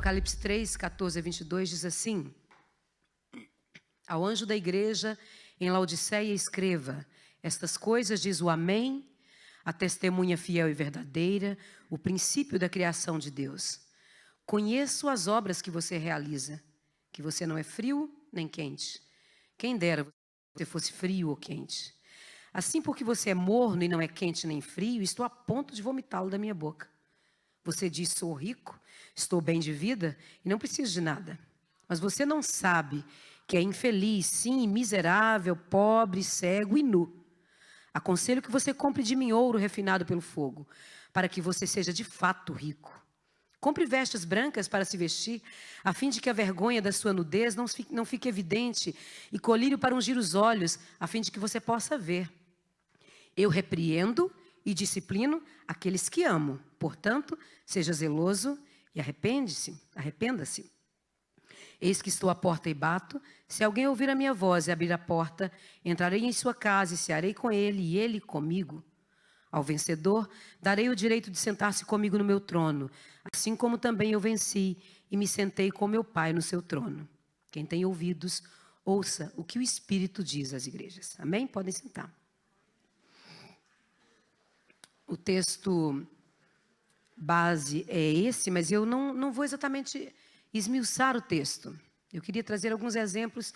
Apocalipse 3, 14 a 22 diz assim: ao anjo da igreja em Laodiceia escreva: estas coisas diz o Amém, a testemunha fiel e verdadeira, o princípio da criação de Deus. Conheço as obras que você realiza, que você não é frio nem quente. Quem dera você fosse frio ou quente. Assim, porque você é morno e não é quente nem frio, estou a ponto de vomitá-lo da minha boca. Você diz: sou rico, estou bem de vida e não preciso de nada. Mas você não sabe que é infeliz, sim, miserável, pobre, cego e nu. Aconselho que você compre de mim ouro refinado pelo fogo, para que você seja de fato rico. Compre vestes brancas para se vestir, a fim de que a vergonha da sua nudez não fique evidente, e colírio para ungir os olhos, a fim de que você possa ver. Eu repreendo e disciplino aqueles que amo. Portanto, seja zeloso e arrependa-se. Eis que estou à porta e bato. Se alguém ouvir a minha voz e abrir a porta, entrarei em sua casa e cearei com ele e ele comigo. Ao vencedor, darei o direito de sentar-se comigo no meu trono, assim como também eu venci e me sentei com meu Pai no seu trono. Quem tem ouvidos, ouça o que o Espírito diz às igrejas. Amém? Podem sentar. O texto base é esse, mas eu não vou exatamente esmiuçar o texto. Eu queria trazer alguns exemplos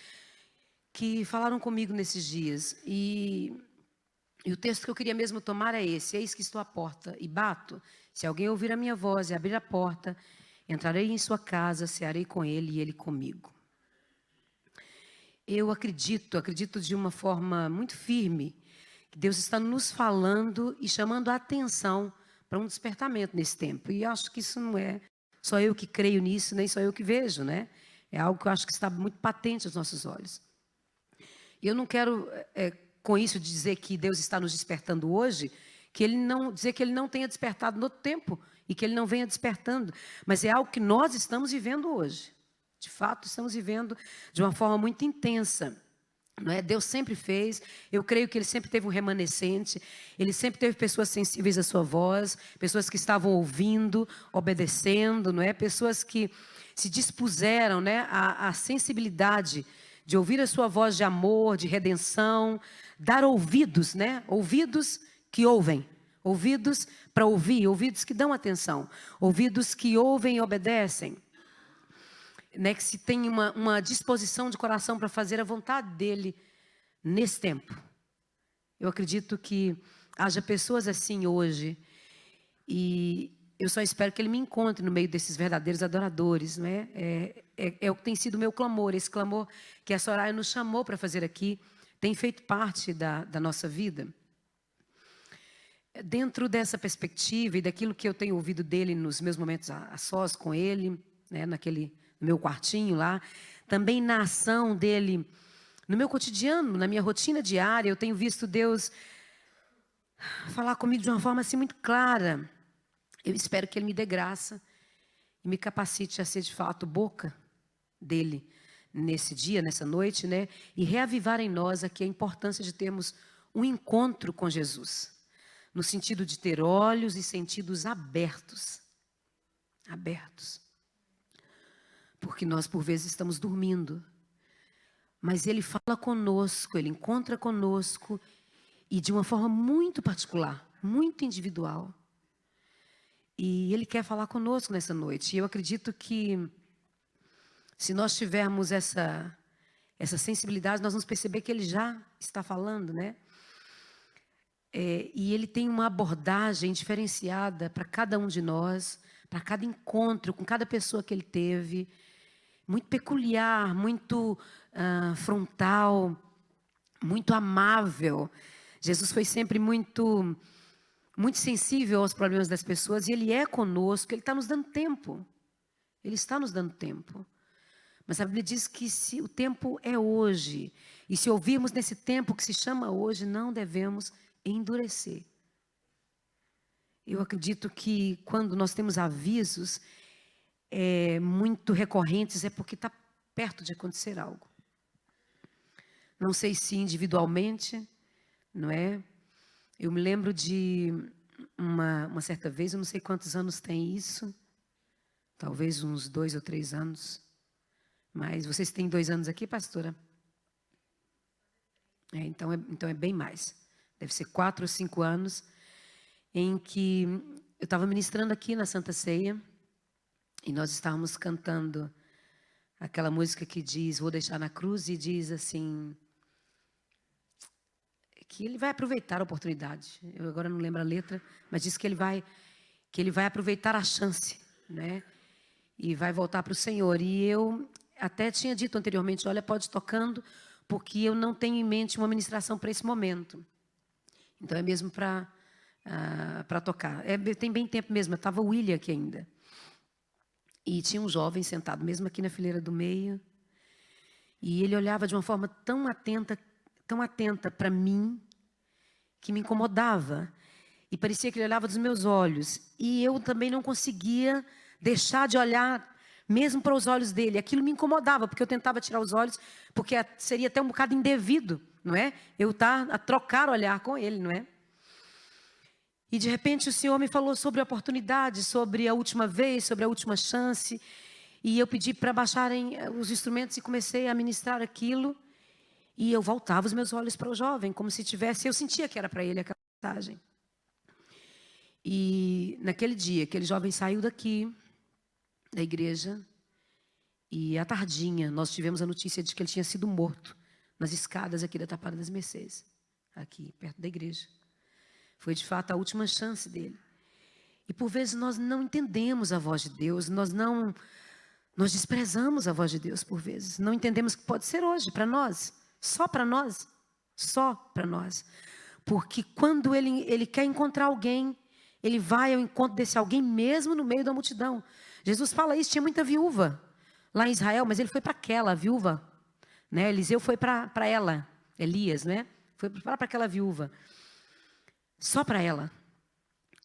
que falaram comigo nesses dias. E o texto que eu queria mesmo tomar é esse: eis que estou à porta e bato. Se alguém ouvir a minha voz e abrir a porta, entrarei em sua casa, cearei com ele e ele comigo. Eu acredito de uma forma muito firme, que Deus está nos falando e chamando a atenção para um despertamento nesse tempo. E acho que isso não é só eu que creio nisso, nem só eu que vejo, né? É algo que eu acho que está muito patente aos nossos olhos. E eu não quero, com isso, dizer que Deus está nos despertando hoje, dizer que Ele não tenha despertado no outro tempo e que Ele não venha despertando. Mas é algo que nós estamos vivendo hoje. De fato, estamos vivendo de uma forma muito intensa. Não é? Deus sempre fez, eu creio que Ele sempre teve um remanescente, Ele sempre teve pessoas sensíveis à sua voz, pessoas que estavam ouvindo, obedecendo, não é? Pessoas que se dispuseram, né, à sensibilidade de ouvir a sua voz de amor, de redenção, dar ouvidos, né? Ouvidos que ouvem, ouvidos para ouvir, ouvidos que dão atenção, ouvidos que ouvem e obedecem. Né, que se tem uma disposição de coração para fazer a vontade dele nesse tempo. Eu acredito que haja pessoas assim hoje, e eu só espero que ele me encontre no meio desses verdadeiros adoradores. Não é? É o que tem sido o meu clamor, esse clamor que a Soraya nos chamou para fazer aqui, tem feito parte da nossa vida. Dentro dessa perspectiva e daquilo que eu tenho ouvido dele nos meus momentos a sós com ele, né, no meu quartinho lá, também na ação dele, no meu cotidiano, na minha rotina diária, eu tenho visto Deus falar comigo de uma forma assim muito clara. Eu espero que Ele me dê graça e me capacite a ser de fato boca dele nesse dia, nessa noite, né? E reavivar em nós aqui a importância de termos um encontro com Jesus, no sentido de ter olhos e sentidos abertos. Abertos. Porque nós, por vezes, estamos dormindo. Mas Ele fala conosco, Ele encontra conosco, e de uma forma muito particular, muito individual. E Ele quer falar conosco nessa noite. E eu acredito que, se nós tivermos essa sensibilidade, nós vamos perceber que Ele já está falando, né? E Ele tem uma abordagem diferenciada para cada um de nós, para cada encontro, com cada pessoa que Ele teve. Muito peculiar, muito frontal, muito amável. Jesus foi sempre muito sensível aos problemas das pessoas, e Ele é conosco, Ele está nos dando tempo. Ele está nos dando tempo. Mas a Bíblia diz que se o tempo é hoje, e se ouvirmos nesse tempo que se chama hoje, não devemos endurecer. Eu acredito que quando nós temos avisos muito recorrentes, é porque está perto de acontecer algo. Não sei se individualmente, não é? Eu me lembro de uma certa vez, eu não sei quantos anos tem isso, talvez uns 2 ou 3 anos. Mas vocês têm 2 anos aqui, pastora? Então é bem mais. Deve ser 4 ou 5 anos em que eu estava ministrando aqui na Santa Ceia e nós estávamos cantando aquela música que diz, vou deixar na cruz, e diz assim, que ele vai aproveitar a oportunidade. Eu agora não lembro a letra, mas diz que ele vai aproveitar a chance, né? E vai voltar para o Senhor. E eu até tinha dito anteriormente, olha, pode ir tocando, porque eu não tenho em mente uma ministração para esse momento. Então é mesmo para tocar. Tem bem tempo mesmo, estava o William aqui ainda. E tinha um jovem sentado mesmo aqui na fileira do meio. E ele olhava de uma forma tão atenta para mim, que me incomodava. E parecia que ele olhava dos meus olhos. E eu também não conseguia deixar de olhar mesmo para os olhos dele. Aquilo me incomodava, porque eu tentava tirar os olhos, porque seria até um bocado indevido, não é? Eu estar a trocar olhar com ele, não é? E de repente o Senhor me falou sobre a oportunidade, sobre a última vez, sobre a última chance. E eu pedi para baixarem os instrumentos e comecei a ministrar aquilo. E eu voltava os meus olhos para o jovem, como se tivesse... Eu sentia que era para ele aquela mensagem. E naquele dia, aquele jovem saiu daqui, da igreja, e à tardinha nós tivemos a notícia de que ele tinha sido morto nas escadas aqui da Tapada das Mercês, aqui perto da igreja. Foi de fato a última chance dele. E por vezes nós não entendemos a voz de Deus, nós desprezamos a voz de Deus por vezes. Não entendemos que pode ser hoje para nós, só para nós, só para nós. Porque quando ele quer encontrar alguém, ele vai ao encontro desse alguém mesmo no meio da multidão. Jesus fala isso, tinha muita viúva lá em Israel, mas ele foi para aquela viúva, né? Eliseu foi para ela, Elias, né? Foi para aquela viúva. Só para ela.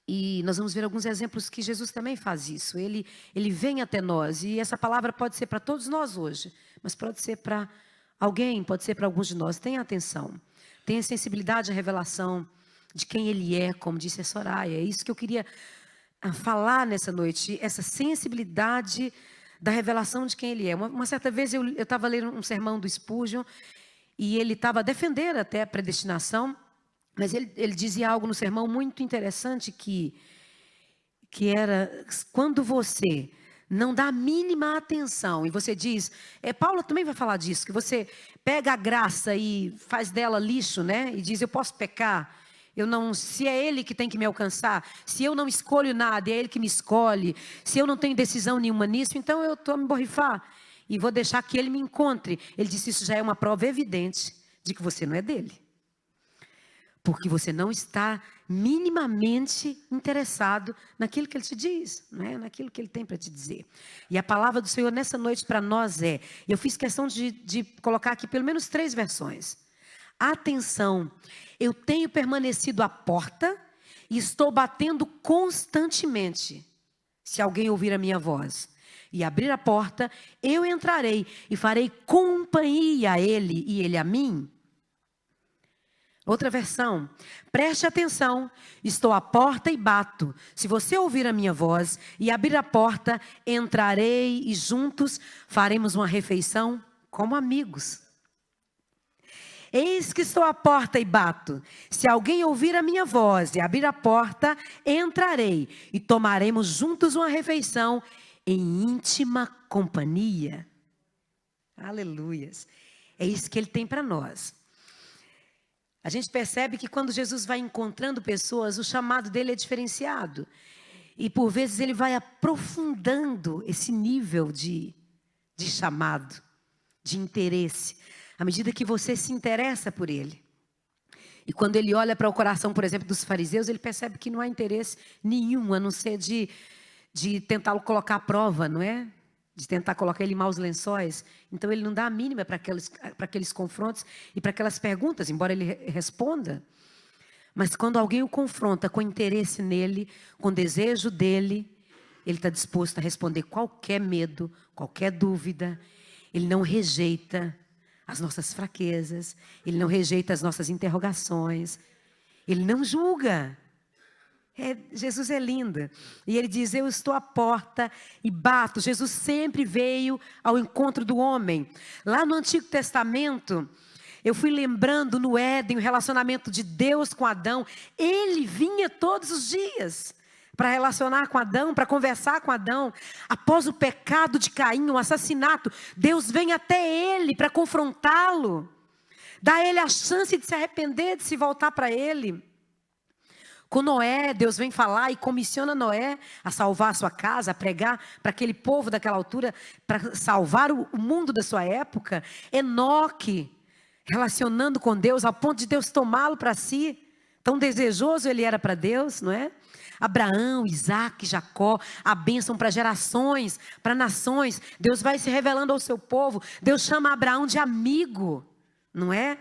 E nós vamos ver alguns exemplos que Jesus também faz isso. Ele vem até nós. E essa palavra pode ser para todos nós hoje. Mas pode ser para alguém, pode ser para alguns de nós. Tenha atenção. Tenha sensibilidade à revelação de quem Ele é, como disse a Soraya. É isso que eu queria falar nessa noite. Essa sensibilidade da revelação de quem Ele é. Uma certa vez eu estava lendo um sermão do Spurgeon. E ele estava a defender até a predestinação. Mas ele dizia algo no sermão muito interessante que era, quando você não dá a mínima atenção, e você diz, Paulo também vai falar disso, que você pega a graça e faz dela lixo, né? E diz, eu posso pecar, se é Ele que tem que me alcançar, se eu não escolho nada, é Ele que me escolhe, se eu não tenho decisão nenhuma nisso, então eu estou a me borrifar, e vou deixar que Ele me encontre. Ele disse, isso já é uma prova evidente de que você não é dele. Porque você não está minimamente interessado naquilo que Ele te diz, não é? Naquilo que Ele tem para te dizer. E a palavra do Senhor nessa noite para nós eu fiz questão de colocar aqui pelo menos 3 versões. Atenção, eu tenho permanecido à porta e estou batendo constantemente. Se alguém ouvir a minha voz e abrir a porta, eu entrarei e farei companhia a ele e ele a mim. Outra versão, preste atenção, estou à porta e bato. Se você ouvir a minha voz e abrir a porta, entrarei e juntos faremos uma refeição como amigos. Eis que estou à porta e bato. Se alguém ouvir a minha voz e abrir a porta, entrarei e tomaremos juntos uma refeição em íntima companhia. Aleluias. É isso que Ele tem para nós. A gente percebe que quando Jesus vai encontrando pessoas, o chamado dele é diferenciado. E por vezes ele vai aprofundando esse nível de chamado, de interesse, à medida que você se interessa por ele. E quando ele olha para o coração, por exemplo, dos fariseus, ele percebe que não há interesse nenhum, a não ser de tentá-lo colocar à prova, não é? De tentar colocar ele em maus lençóis. Então ele não dá a mínima para aqueles confrontos e para aquelas perguntas, embora ele responda. Mas quando alguém o confronta com interesse nele, com desejo dele, ele está disposto a responder qualquer medo, qualquer dúvida. Ele não rejeita as nossas fraquezas, ele não rejeita as nossas interrogações, ele não julga. Jesus é lindo. E ele diz, eu estou à porta e bato. Jesus sempre veio ao encontro do homem. Lá no Antigo Testamento, eu fui lembrando no Éden, o relacionamento de Deus com Adão. Ele vinha todos os dias para relacionar com Adão, para conversar com Adão. Após o pecado de Caim, o assassinato, Deus vem até ele para confrontá-lo. Dá a ele a chance de se arrepender, de se voltar para ele. Com Noé, Deus vem falar e comissiona Noé a salvar a sua casa, a pregar para aquele povo daquela altura, para salvar o mundo da sua época. Enoque, relacionando com Deus, ao ponto de Deus tomá-lo para si. Tão desejoso ele era para Deus, não é? Abraão, Isaac, Jacó, a bênção para gerações, para nações. Deus vai se revelando ao seu povo. Deus chama Abraão de amigo, não é?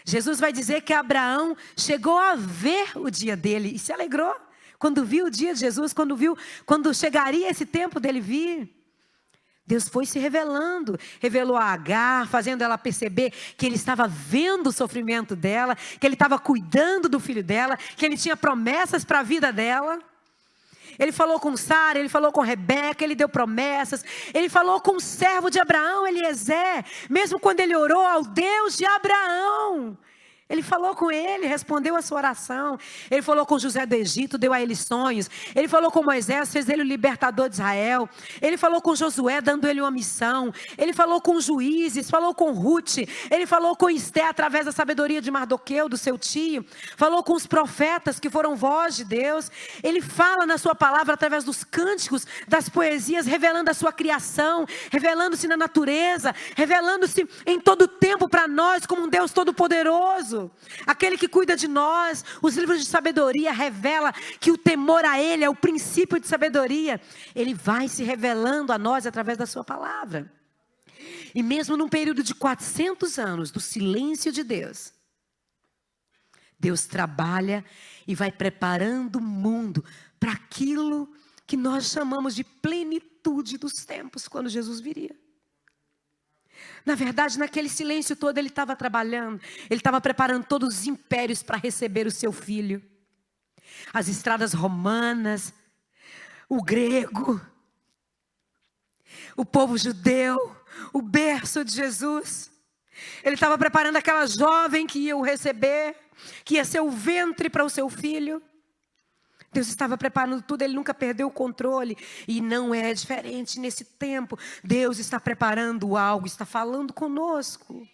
Jesus vai dizer que Abraão chegou a ver o dia dele e se alegrou quando viu o dia de Jesus, quando chegaria esse tempo dele vir. Deus foi se revelando, revelou a Agar, fazendo ela perceber que ele estava vendo o sofrimento dela, que ele estava cuidando do filho dela, que ele tinha promessas para a vida dela. Ele falou com Sara, ele falou com Rebeca, ele deu promessas. Ele falou com o servo de Abraão, Eliezer, mesmo quando ele orou ao Deus de Abraão. Ele falou com ele, respondeu a sua oração. Ele falou com José do Egito, deu a ele sonhos. Ele falou com Moisés, fez ele o libertador de Israel. Ele falou com Josué, dando ele uma missão. Ele falou com juízes, falou com Ruth. Ele falou com Esté, através da sabedoria de Mardoqueu, do seu tio. Falou com os profetas, que foram voz de Deus. Ele fala na sua palavra, através dos cânticos, das poesias, revelando a sua criação, revelando-se na natureza, revelando-se em todo o tempo para nós, como um Deus todo-poderoso. Aquele que cuida de nós. Os livros de sabedoria revelam que o temor a Ele é o princípio de sabedoria. Ele vai se revelando a nós através da sua palavra. E mesmo num período de 400 anos do silêncio de Deus, Deus trabalha e vai preparando o mundo para aquilo que nós chamamos de plenitude dos tempos, quando Jesus viria. Na verdade, naquele silêncio todo ele estava trabalhando. Ele estava preparando todos os impérios para receber o seu filho. As estradas romanas, o grego, o povo judeu, o berço de Jesus. Ele estava preparando aquela jovem que ia o receber, que ia ser o ventre para o seu filho. Deus estava preparando tudo, Ele nunca perdeu o controle. E não é diferente nesse tempo. Deus está preparando algo, está falando conosco.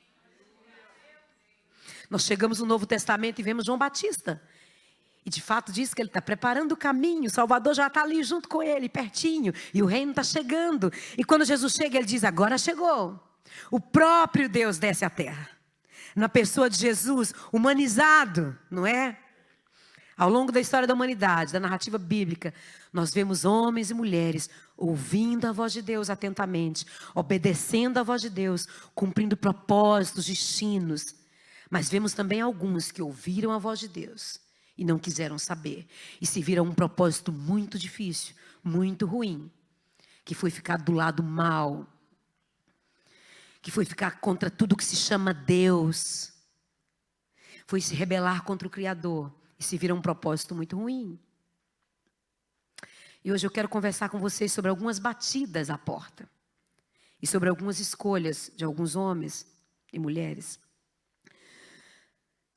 Nós chegamos no Novo Testamento e vemos João Batista. E de fato diz que ele está preparando o caminho. O Salvador já está ali junto com ele, pertinho. E o reino está chegando. E quando Jesus chega, ele diz, agora chegou. O próprio Deus desce à terra. Na pessoa de Jesus, humanizado, não é? Ao longo da história da humanidade, da narrativa bíblica, nós vemos homens e mulheres ouvindo a voz de Deus atentamente, obedecendo a voz de Deus, cumprindo propósitos, destinos. Mas vemos também alguns que ouviram a voz de Deus e não quiseram saber. E se viram um propósito muito difícil, muito ruim, que foi ficar do lado mal, que foi ficar contra tudo que se chama Deus, foi se rebelar contra o Criador. E se vira um propósito muito ruim. E hoje eu quero conversar com vocês sobre algumas batidas à porta. E sobre algumas escolhas de alguns homens e mulheres.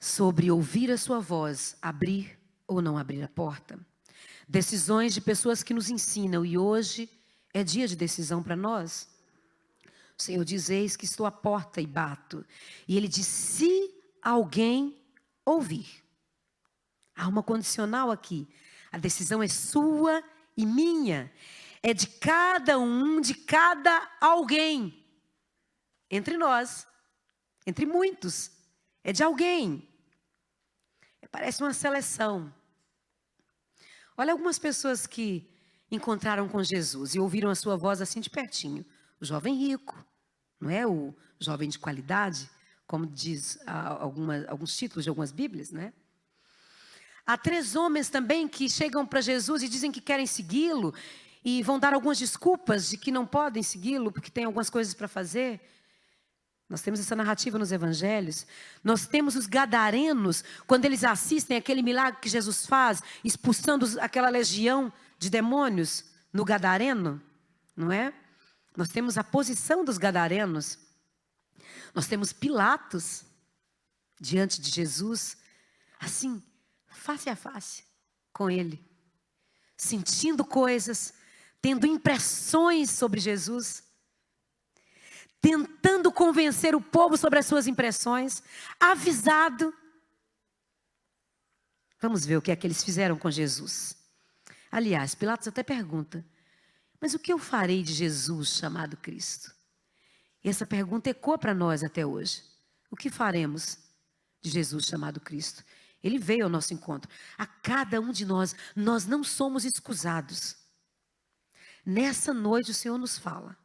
Sobre ouvir a sua voz, abrir ou não abrir a porta. Decisões de pessoas que nos ensinam. E hoje é dia de decisão para nós. O Senhor diz, eis que estou à porta e bato. E Ele diz, se alguém ouvir. Há uma condicional aqui. A decisão é sua e minha. É de cada um, de cada alguém. Entre nós. Entre muitos. É de alguém. Parece uma seleção. Olha algumas pessoas que encontraram com Jesus e ouviram a sua voz assim de pertinho. O jovem rico. Não é o jovem de qualidade, como diz alguns títulos de algumas bíblias, né? Há 3 homens também que chegam para Jesus e dizem que querem segui-lo e vão dar algumas desculpas de que não podem segui-lo porque tem algumas coisas para fazer. Nós temos essa narrativa nos evangelhos. Nós temos os gadarenos, quando eles assistem aquele milagre que Jesus faz, expulsando aquela legião de demônios no gadareno, não é? Nós temos a posição dos gadarenos. Nós temos Pilatos diante de Jesus, assim, face a face com ele, sentindo coisas, tendo impressões sobre Jesus, tentando convencer o povo sobre as suas impressões, avisado. Vamos ver o que é que eles fizeram com Jesus. Aliás, Pilatos até pergunta: mas o que eu farei de Jesus chamado Cristo? E essa pergunta ecoa para nós até hoje. O que faremos de Jesus chamado Cristo? Ele veio ao nosso encontro. A cada um de nós, nós não somos escusados. Nessa noite o Senhor nos fala.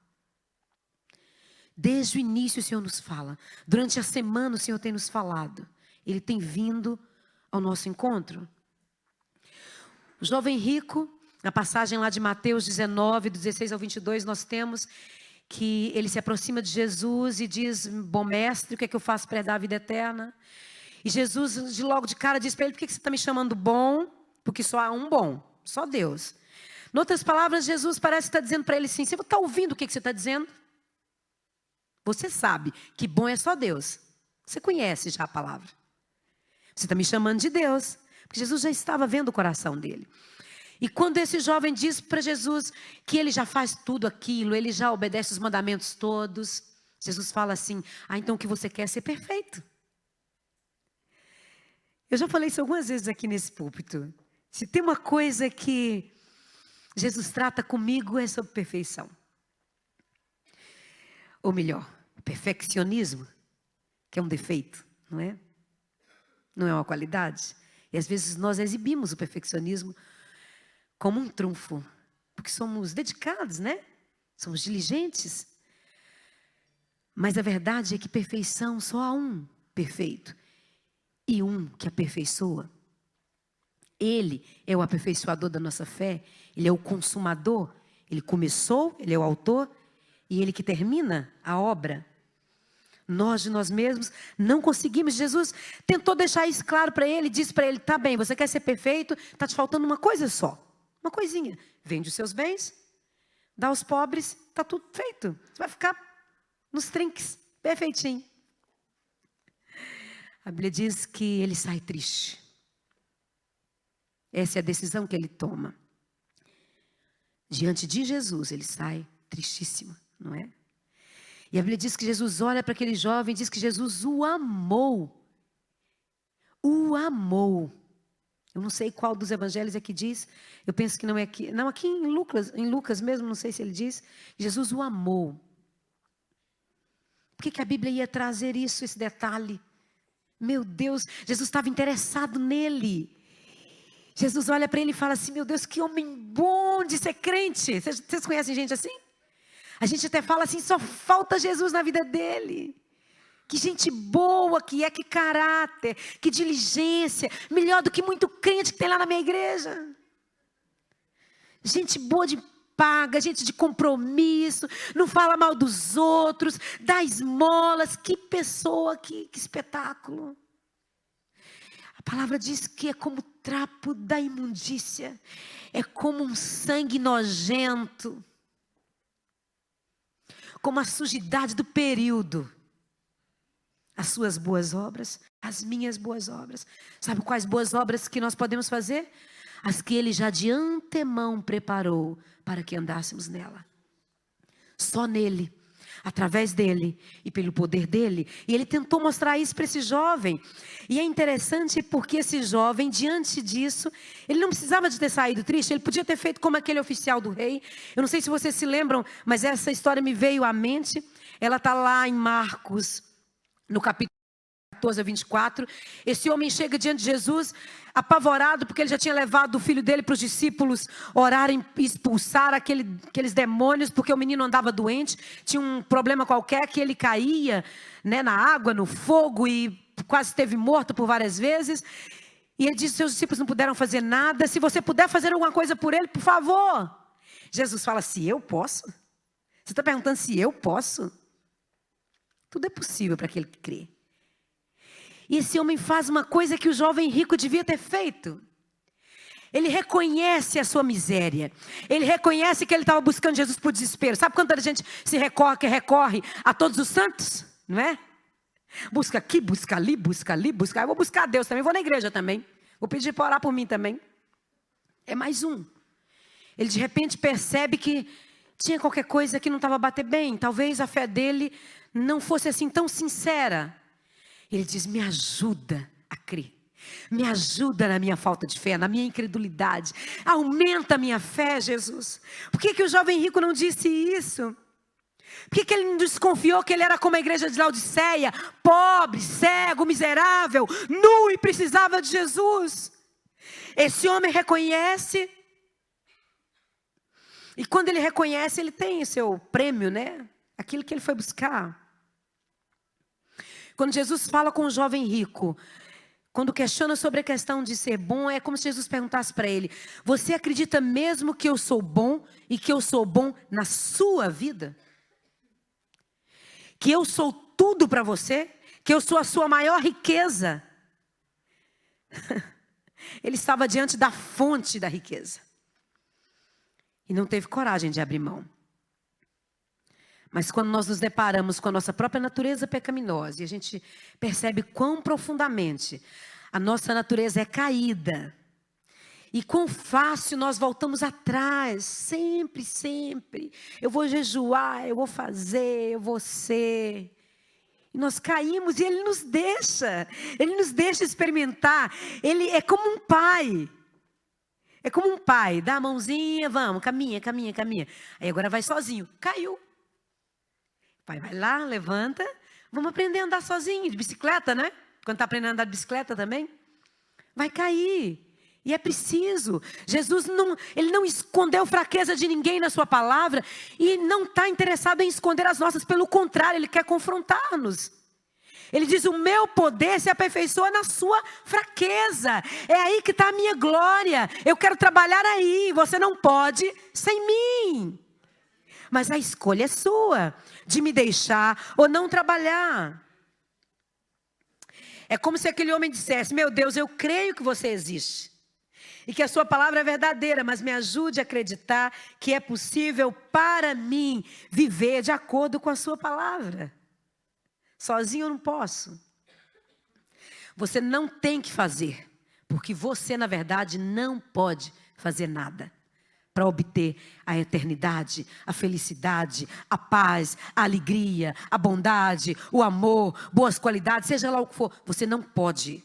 Desde o início o Senhor nos fala. Durante a semana o Senhor tem nos falado. Ele tem vindo ao nosso encontro. O jovem rico, na passagem lá de Mateus 19, do 16 ao 22, nós temos que ele se aproxima de Jesus e diz: bom mestre, o que é que eu faço para herdar a vida eterna? E Jesus, logo de cara, diz para ele: por que você está me chamando bom? Porque só há um bom, só Deus. Em outras palavras, Jesus parece estar dizendo para ele assim: você está ouvindo o que você está dizendo? Você sabe que bom é só Deus. Você conhece já a palavra. Você está me chamando de Deus. Porque Jesus já estava vendo o coração dele. E quando esse jovem diz para Jesus que ele já faz tudo aquilo, ele já obedece os mandamentos todos, Jesus fala assim: então o que você quer é ser perfeito. Eu já falei isso algumas vezes aqui nesse púlpito. Se tem uma coisa que Jesus trata comigo é sobre perfeição. Ou melhor, perfeccionismo, que é um defeito, não é? Não é uma qualidade. E às vezes nós exibimos o perfeccionismo como um trunfo, porque somos dedicados, né? Somos diligentes. Mas a verdade é que perfeição só há um perfeito e um que aperfeiçoa. Ele é o aperfeiçoador da nossa fé, ele é o consumador, ele começou, ele é o autor e ele que termina a obra. Nós de nós mesmos não conseguimos. Jesus tentou deixar isso claro para ele, disse para ele: tá bem, você quer ser perfeito, está te faltando uma coisa só, uma coisinha. Vende os seus bens, dá aos pobres, está tudo feito. Você vai ficar nos trinques, perfeitinho. A Bíblia diz que ele sai triste. Essa é a decisão que ele toma. Diante de Jesus, ele sai tristíssimo, não é? E a Bíblia diz que Jesus olha para aquele jovem e diz que Jesus o amou. O amou. Eu não sei qual dos evangelhos é que diz. Eu penso que não é aqui. Não, aqui em Lucas mesmo, não sei se ele diz. Jesus o amou. Por que a Bíblia ia trazer isso, esse detalhe? Meu Deus, Jesus estava interessado nele. Jesus olha para ele e fala assim: meu Deus, que homem bom de ser crente. Vocês conhecem gente assim? A gente até fala assim: só falta Jesus na vida dele. Que gente boa que é, que caráter, que diligência. Melhor do que muito crente que tem lá na minha igreja. Gente boa de paga, gente de compromisso, não fala mal dos outros, dá esmolas. Que pessoa, que espetáculo. A palavra diz que é como trapo da imundícia. É como um sangue nojento. Como a sujidade do período. As suas boas obras, as minhas boas obras. Sabe quais boas obras que nós podemos fazer? As que Ele já de antemão preparou para que andássemos nela. Só nele, através dele e pelo poder dele. E Ele tentou mostrar isso para esse jovem. E é interessante porque esse jovem, diante disso, ele não precisava de ter saído triste. Ele podia ter feito como aquele oficial do rei. Eu não sei se vocês se lembram, mas essa história me veio à mente. Ela está lá em Marcos, no capítulo 14 a 24. Esse homem chega diante de Jesus, apavorado, porque ele já tinha levado o filho dele para os discípulos orarem e expulsar aqueles demônios, porque o menino andava doente, tinha um problema qualquer, que ele caía, né, na água, no fogo, e quase esteve morto por várias vezes. E ele disse: seus discípulos não puderam fazer nada. Se você puder fazer alguma coisa por ele, por favor. Jesus fala: se eu posso? Você está perguntando se eu posso? Tudo é possível para aquele que crê. E esse homem faz uma coisa que o jovem rico devia ter feito. Ele reconhece a sua miséria. Ele reconhece que ele estava buscando Jesus por desespero. Sabe quanta gente se recorre a todos os santos? Não é? Busca aqui, busca ali, busca ali, busca. Eu vou buscar a Deus também, vou na igreja também. Vou pedir para orar por mim também. É mais um. Ele de repente percebe que tinha qualquer coisa que não estava batendo bem. Talvez a fé dele não fosse assim tão sincera. Ele diz, me ajuda a crer. Me ajuda na minha falta de fé, na minha incredulidade. Aumenta a minha fé, Jesus. Por que o jovem rico não disse isso? Por que ele não desconfiou que ele era como a igreja de Laodiceia? Pobre, cego, miserável, nu e precisava de Jesus. Esse homem reconhece. E quando ele reconhece, ele tem o seu prêmio, né? Aquilo que ele foi buscar. Quando Jesus fala com o jovem rico, quando questiona sobre a questão de ser bom, é como se Jesus perguntasse para ele, você acredita mesmo que eu sou bom e que eu sou bom na sua vida? Que eu sou tudo para você? Que eu sou a sua maior riqueza? Ele estava diante da fonte da riqueza. E não teve coragem de abrir mão. Mas quando nós nos deparamos com a nossa própria natureza pecaminosa, e a gente percebe quão profundamente a nossa natureza é caída, e quão fácil nós voltamos atrás, sempre, sempre. Eu vou jejuar, eu vou fazer, eu vou ser. E nós caímos e Ele nos deixa experimentar. Ele é como um pai. É como um pai, dá a mãozinha, vamos, caminha. Aí agora vai sozinho, caiu. O pai vai lá, levanta, vamos aprender a andar sozinho, de bicicleta, né? Quando está aprendendo a andar de bicicleta também, vai cair. E é preciso. Jesus ele não escondeu fraqueza de ninguém na sua palavra e não está interessado em esconder as nossas, pelo contrário, Ele quer confrontar-nos. Ele diz, o meu poder se aperfeiçoa na sua fraqueza. É aí que está a minha glória. Eu quero trabalhar aí. Você não pode sem mim. Mas a escolha é sua, de me deixar ou não trabalhar. É como se aquele homem dissesse, meu Deus, eu creio que você existe. E que a sua palavra é verdadeira, mas me ajude a acreditar que é possível para mim viver de acordo com a sua palavra. Sozinho eu não posso. Você não tem que fazer, porque você, na verdade, não pode fazer nada para obter a eternidade, a felicidade, a paz, a alegria, a bondade, o amor, boas qualidades, seja lá o que for. Você não pode.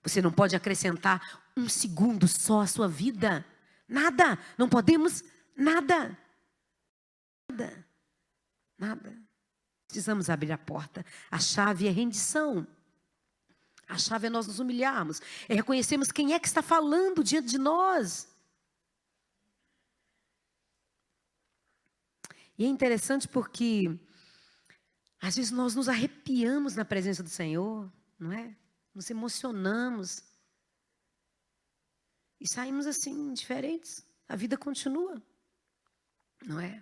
Você não pode acrescentar um segundo só à sua vida. Nada. Não podemos nada. Nada. Precisamos abrir a porta. A chave é rendição. A chave é nós nos humilharmos. É reconhecermos quem é que está falando diante de nós. E é interessante porque às vezes nós nos arrepiamos na presença do Senhor, não é? Nos emocionamos. E saímos assim, diferentes. A vida continua, não é?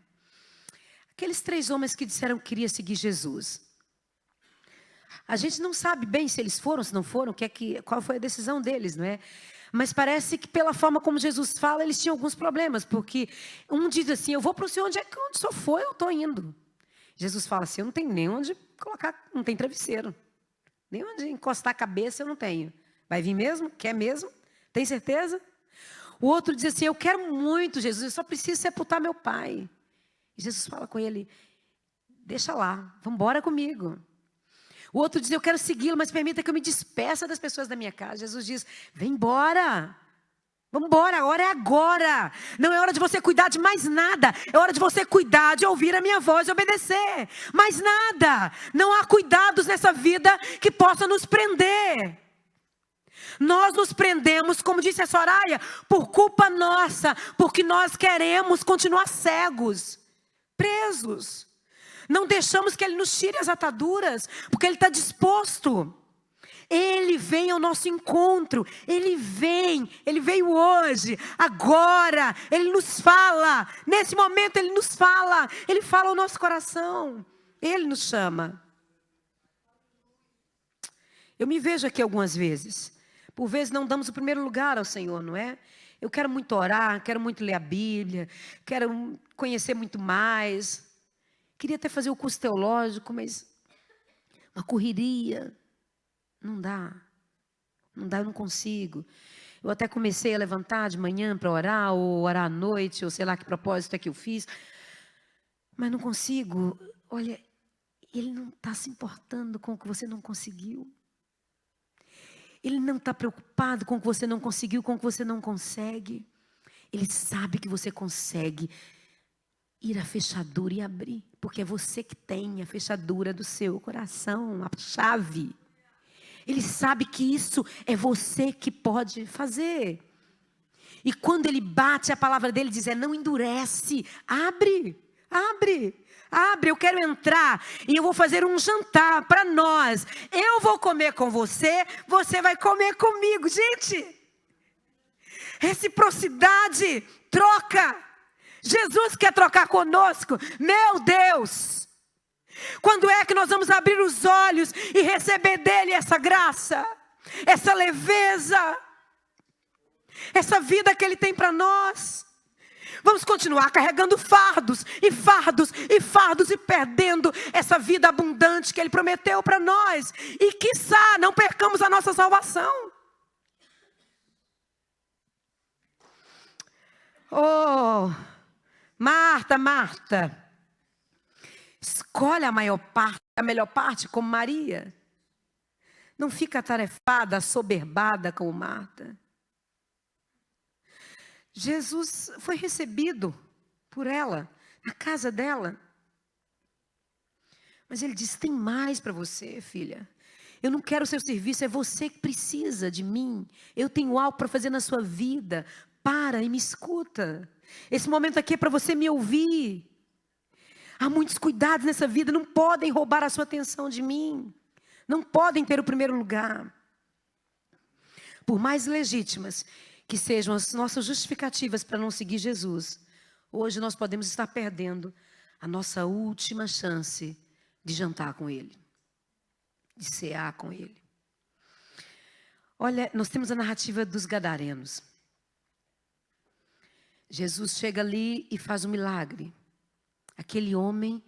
Aqueles 3 homens que disseram que queriam seguir Jesus. A gente não sabe bem se eles foram, se não foram, qual foi a decisão deles, não é? Mas parece que pela forma como Jesus fala, eles tinham alguns problemas. Porque um diz assim, eu vou para o Senhor, onde o Senhor foi, eu estou indo. Jesus fala assim, eu não tenho nem onde colocar, não tem travesseiro. Nem onde encostar a cabeça eu não tenho. Vai vir mesmo? Quer mesmo? Tem certeza? O outro diz assim, eu quero muito, Jesus, eu só preciso sepultar meu pai. E Jesus fala com ele, deixa lá, vamos embora comigo. O outro diz, eu quero segui-lo, mas permita que eu me despeça das pessoas da minha casa. Jesus diz, vem embora. Vamos embora, a hora é agora. Não é hora de você cuidar de mais nada. É hora de você cuidar, de ouvir a minha voz e obedecer. Mais nada. Não há cuidados nessa vida que possam nos prender. Nós nos prendemos, como disse a Soraya, por culpa nossa. Porque nós queremos continuar cegos, presos. Não deixamos que Ele nos tire as ataduras, porque Ele está disposto. Ele vem ao nosso encontro. Ele veio hoje, agora. Ele nos fala, nesse momento Ele nos fala. Ele fala ao nosso coração. Ele nos chama. Eu me vejo aqui algumas vezes. Por vezes não damos o primeiro lugar ao Senhor, não é? Eu quero muito orar, quero muito ler a Bíblia, quero conhecer muito mais. Queria até fazer o curso teológico, mas uma correria. Não dá. Não dá, eu não consigo. Eu até comecei a levantar de manhã para orar, ou orar à noite, ou sei lá que propósito é que eu fiz. Mas não consigo. Olha, Ele não está se importando com o que você não conseguiu. Ele não está preocupado com o que você não conseguiu, com o que você não consegue. Ele sabe que você consegue ir à fechadura e abrir. Porque é você que tem a fechadura do seu coração, a chave. Ele sabe que isso é você que pode fazer. E quando ele bate, a palavra dele diz, não endurece, abre, abre. Abre, eu quero entrar e eu vou fazer um jantar para nós. Eu vou comer com você, você vai comer comigo. Gente, reciprocidade, troca. Jesus quer trocar conosco. Meu Deus, quando é que nós vamos abrir os olhos e receber dele essa graça, essa leveza, essa vida que ele tem para nós? Vamos continuar carregando fardos e fardos e fardos e perdendo essa vida abundante que ele prometeu para nós. E quiçá não percamos a nossa salvação. Oh, Marta, Marta, escolhe a melhor parte como Maria. Não fica atarefada, assoberbada como Marta. Jesus foi recebido por ela, na casa dela. Mas ele disse, tem mais para você, filha. Eu não quero o seu serviço, é você que precisa de mim. Eu tenho algo para fazer na sua vida. Para e me escuta. Esse momento aqui é para você me ouvir. Há muitos cuidados nessa vida, não podem roubar a sua atenção de mim. Não podem ter o primeiro lugar. Por mais legítimas que sejam as nossas justificativas para não seguir Jesus, hoje nós podemos estar perdendo a nossa última chance de jantar com Ele, de cear com Ele. Olha, nós temos a narrativa dos gadarenos. Jesus chega ali e faz um milagre. Aquele homem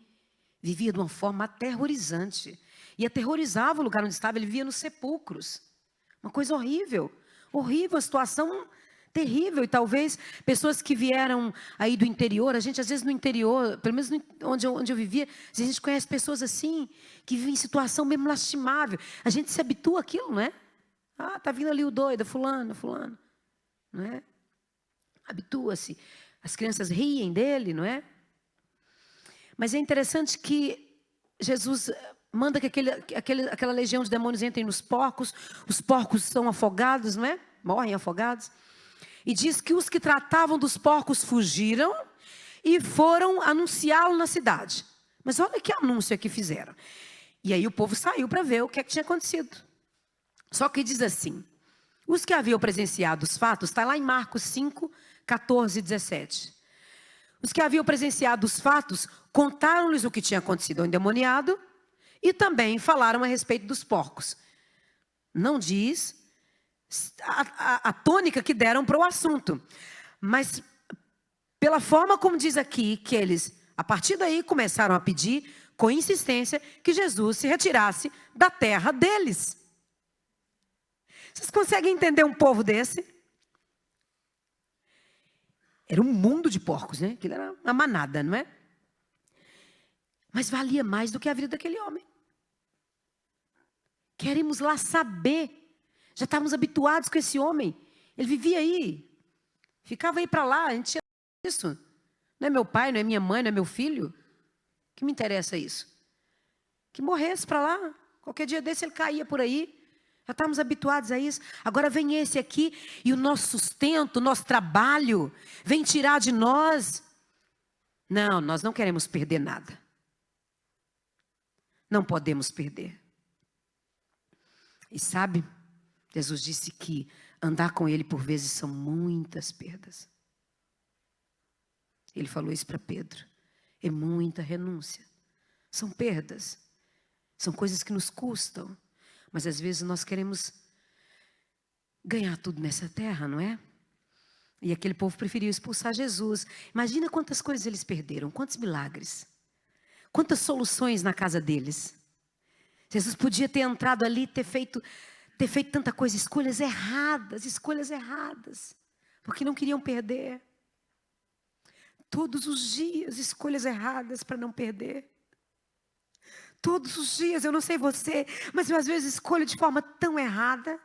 vivia de uma forma aterrorizante e aterrorizava o lugar onde estava. Ele vivia nos sepulcros, uma coisa horrível. Horrível, a situação terrível. E talvez pessoas que vieram aí do interior, a gente às vezes no interior, pelo menos onde eu vivia, a gente conhece pessoas assim, que vivem em situação mesmo lastimável. A gente se habitua àquilo, não é? Ah, tá vindo ali o doido, fulano, não é? Habitua-se. As crianças riem dele, não é? Mas é interessante que Jesus manda que aquela legião de demônios entre nos porcos. Os porcos são afogados, não é? Morrem afogados. E diz que os que tratavam dos porcos fugiram e foram anunciá-lo na cidade. Mas olha que anúncio que fizeram. E aí o povo saiu para ver o que tinha acontecido. Só que diz assim, os que haviam presenciado os fatos, está lá em Marcos 5, 14 e 17. Os que haviam presenciado os fatos contaram-lhes o que tinha acontecido ao endemoniado e também falaram a respeito dos porcos. Não diz a tônica que deram para o assunto, mas pela forma como diz aqui, que eles, a partir daí, começaram a pedir com insistência que Jesus se retirasse da terra deles. Vocês conseguem entender um povo desse? Era um mundo de porcos, né? Aquilo era uma manada, não é? Mas valia mais do que a vida daquele homem. Queremos lá saber. Já estávamos habituados com esse homem. Ele vivia aí. Ficava aí para lá. A gente tinha isso. Não é meu pai, não é minha mãe, não é meu filho. Que me interessa isso? Que morresse para lá. Qualquer dia desse ele caía por aí. Já estávamos habituados a isso. Agora vem esse aqui e o nosso sustento, o nosso trabalho, vem tirar de nós. Não, nós não queremos perder nada. Não podemos perder. E sabe, Jesus disse que andar com Ele por vezes são muitas perdas. Ele falou isso para Pedro. É muita renúncia. São perdas. São coisas que nos custam. Mas às vezes nós queremos ganhar tudo nessa terra, não é? E aquele povo preferiu expulsar Jesus. Imagina quantas coisas eles perderam, quantos milagres, quantas soluções na casa deles. Jesus podia ter entrado ali, ter feito tanta coisa, escolhas erradas, porque não queriam perder. Todos os dias, escolhas erradas para não perder. Todos os dias, eu não sei você, mas eu às vezes escolho de forma tão errada,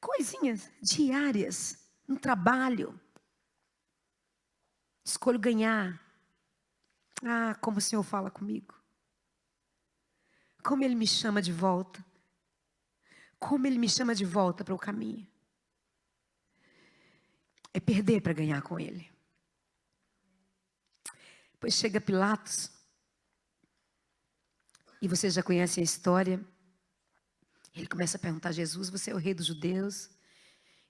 coisinhas diárias, no trabalho. Escolho ganhar. Ah, como o Senhor fala comigo. Como Ele me chama de volta. Como Ele me chama de volta para o caminho. É perder para ganhar com Ele. Depois chega Pilatos. E vocês já conhecem a história. Ele começa a perguntar a Jesus: você é o rei dos judeus?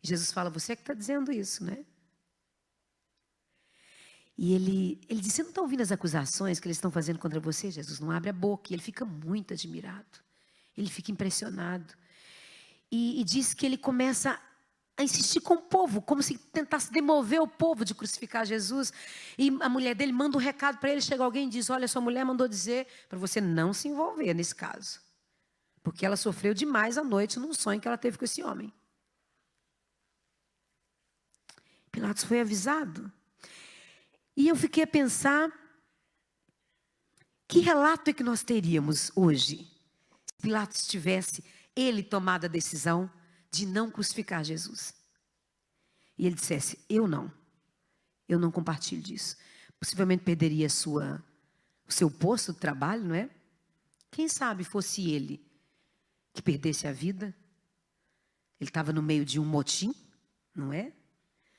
E Jesus fala: você é que está dizendo isso, né? E ele diz: você não está ouvindo as acusações que eles estão fazendo contra você? Jesus não abre a boca. E ele fica muito admirado. Ele fica impressionado. E diz que ele começa a insistir com o povo, como se tentasse demover o povo de crucificar Jesus. E a mulher dele manda um recado para ele. Chega alguém e diz: olha, sua mulher mandou dizer para você não se envolver nesse caso. Porque ela sofreu demais à noite num sonho que ela teve com esse homem. Pilatos foi avisado. E eu fiquei a pensar, que relato é que nós teríamos hoje, se Pilatos tivesse ele tomado a decisão de não crucificar Jesus. E ele dissesse: eu não compartilho disso. Possivelmente perderia o seu posto de trabalho, não é? Quem sabe fosse ele que perdesse a vida. Ele estava no meio de um motim, não é?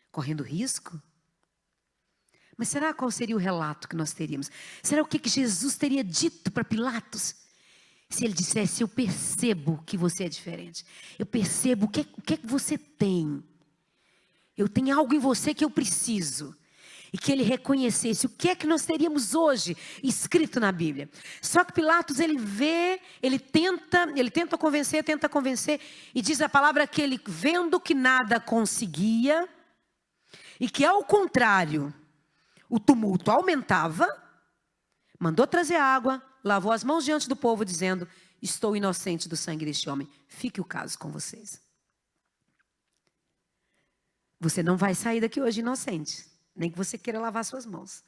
Correndo risco. Mas será qual seria o relato que nós teríamos? Será o que Jesus teria dito para Pilatos? Se ele dissesse: eu percebo que você é diferente. Eu percebo o que é que você tem. Eu tenho algo em você que eu preciso. E que ele reconhecesse o que é que nós teríamos hoje escrito na Bíblia. Só que Pilatos, ele tenta convencer. E diz a palavra que ele, vendo que nada conseguia, e que ao contrário, o tumulto aumentava, mandou trazer água, lavou as mãos diante do povo, dizendo: estou inocente do sangue deste homem. Fique o caso com vocês. Você não vai sair daqui hoje inocente, nem que você queira lavar suas mãos.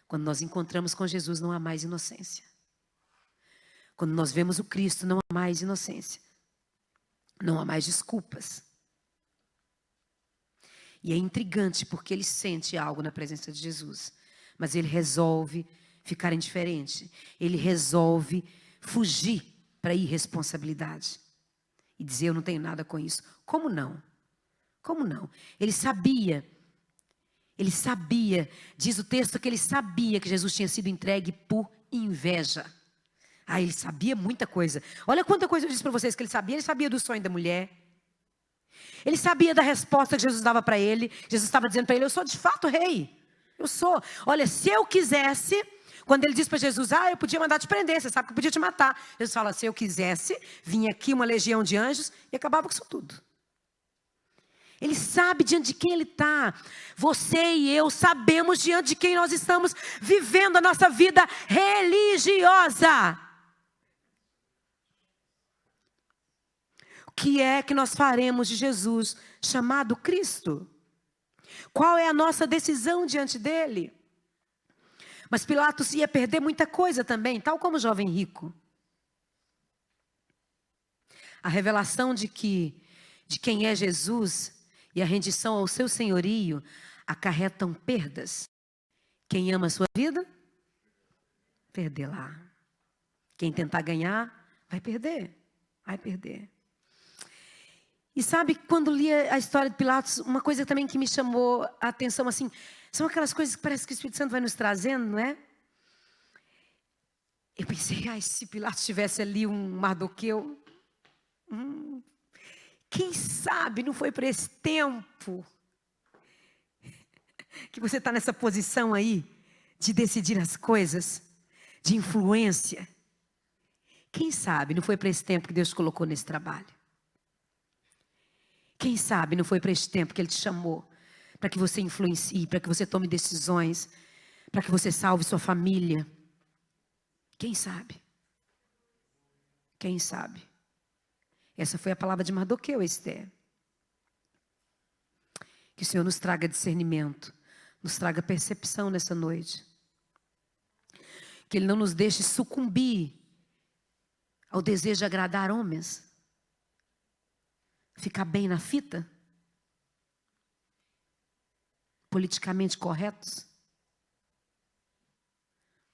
Quando nós encontramos com Jesus, não há mais inocência. Quando nós vemos o Cristo, não há mais inocência. Não há mais desculpas. E é intrigante porque ele sente algo na presença de Jesus. Mas ele resolve ficar indiferente. Ele resolve fugir para a irresponsabilidade. E dizer: eu não tenho nada com isso. Como não? Como não? Ele sabia, diz o texto que ele sabia que Jesus tinha sido entregue por inveja. Ah, ele sabia muita coisa. Olha quanta coisa eu disse para vocês que ele sabia. Ele sabia do sonho da mulher. Ele sabia da resposta que Jesus dava para ele. Jesus estava dizendo para ele: eu sou de fato rei. Eu sou. Olha, se eu quisesse, quando ele diz para Jesus: eu podia mandar te prender, você sabe que eu podia te matar. Jesus fala: se eu quisesse, vinha aqui uma legião de anjos e acabava com isso tudo. Ele sabe diante de quem ele está. Você e eu sabemos diante de quem nós estamos vivendo a nossa vida religiosa. O que é que nós faremos de Jesus, chamado Cristo? Qual é a nossa decisão diante dele? Mas Pilatos ia perder muita coisa também, tal como o jovem rico. A revelação de quem é Jesus e a rendição ao seu senhorio acarretam perdas. Quem ama a sua vida, perderá. Quem tentar ganhar, vai perder. Vai perder. E sabe, quando li a história de Pilatos, uma coisa também que me chamou a atenção, assim, são aquelas coisas que parece que o Espírito Santo vai nos trazendo, não é? Eu pensei: se Pilatos tivesse ali um Mardoqueu, quem sabe não foi para esse tempo que você está nessa posição aí, de decidir as coisas, de influência. Quem sabe não foi para esse tempo que Deus te colocou nesse trabalho? Quem sabe não foi para esse tempo que Ele te chamou? Para que você influencie, para que você tome decisões, para que você salve sua família. Quem sabe? Quem sabe? Essa foi a palavra de Mardoqueu, Esther. Que o Senhor nos traga discernimento, nos traga percepção nessa noite. Que Ele não nos deixe sucumbir ao desejo de agradar homens. Ficar bem na fita. Politicamente corretos.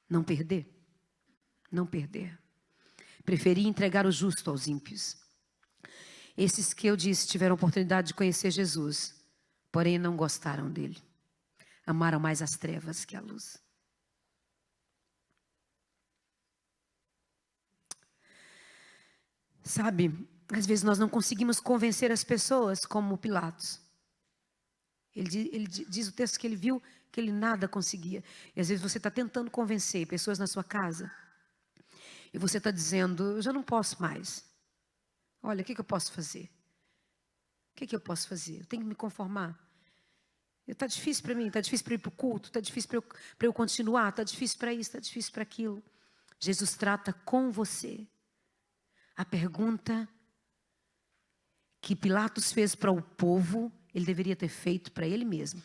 Não perder. Não perder. Preferi entregar o justo aos ímpios. Esses que eu disse tiveram oportunidade de conhecer Jesus, porém não gostaram dele. Amaram mais as trevas que a luz. Sabe, às vezes nós não conseguimos convencer as pessoas como Pilatos. Ele diz o texto que ele viu que ele nada conseguia. E às vezes você está tentando convencer pessoas na sua casa. E você está dizendo, eu já não posso mais. Olha, o que eu posso fazer? O que eu posso fazer? Eu tenho que me conformar. Está difícil para mim, está difícil para ir para o culto, está difícil para eu continuar, está difícil para isso, está difícil para aquilo. Jesus trata com você. A pergunta que Pilatos fez para o povo, ele deveria ter feito para ele mesmo.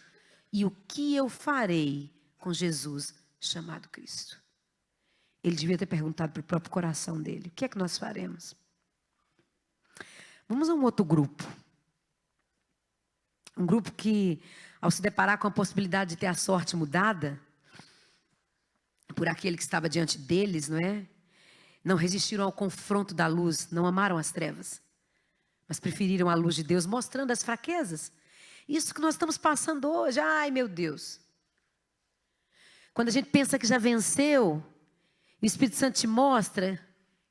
E o que eu farei com Jesus chamado Cristo? Ele devia ter perguntado para o próprio coração dele. O que é que nós faremos? Vamos a um outro grupo. Um grupo que, ao se deparar com a possibilidade de ter a sorte mudada por aquele que estava diante deles, não é? Não resistiram ao confronto da luz, não amaram as trevas, mas preferiram a luz de Deus, mostrando as fraquezas. Isso que nós estamos passando hoje, ai meu Deus. Quando a gente pensa que já venceu, o Espírito Santo te mostra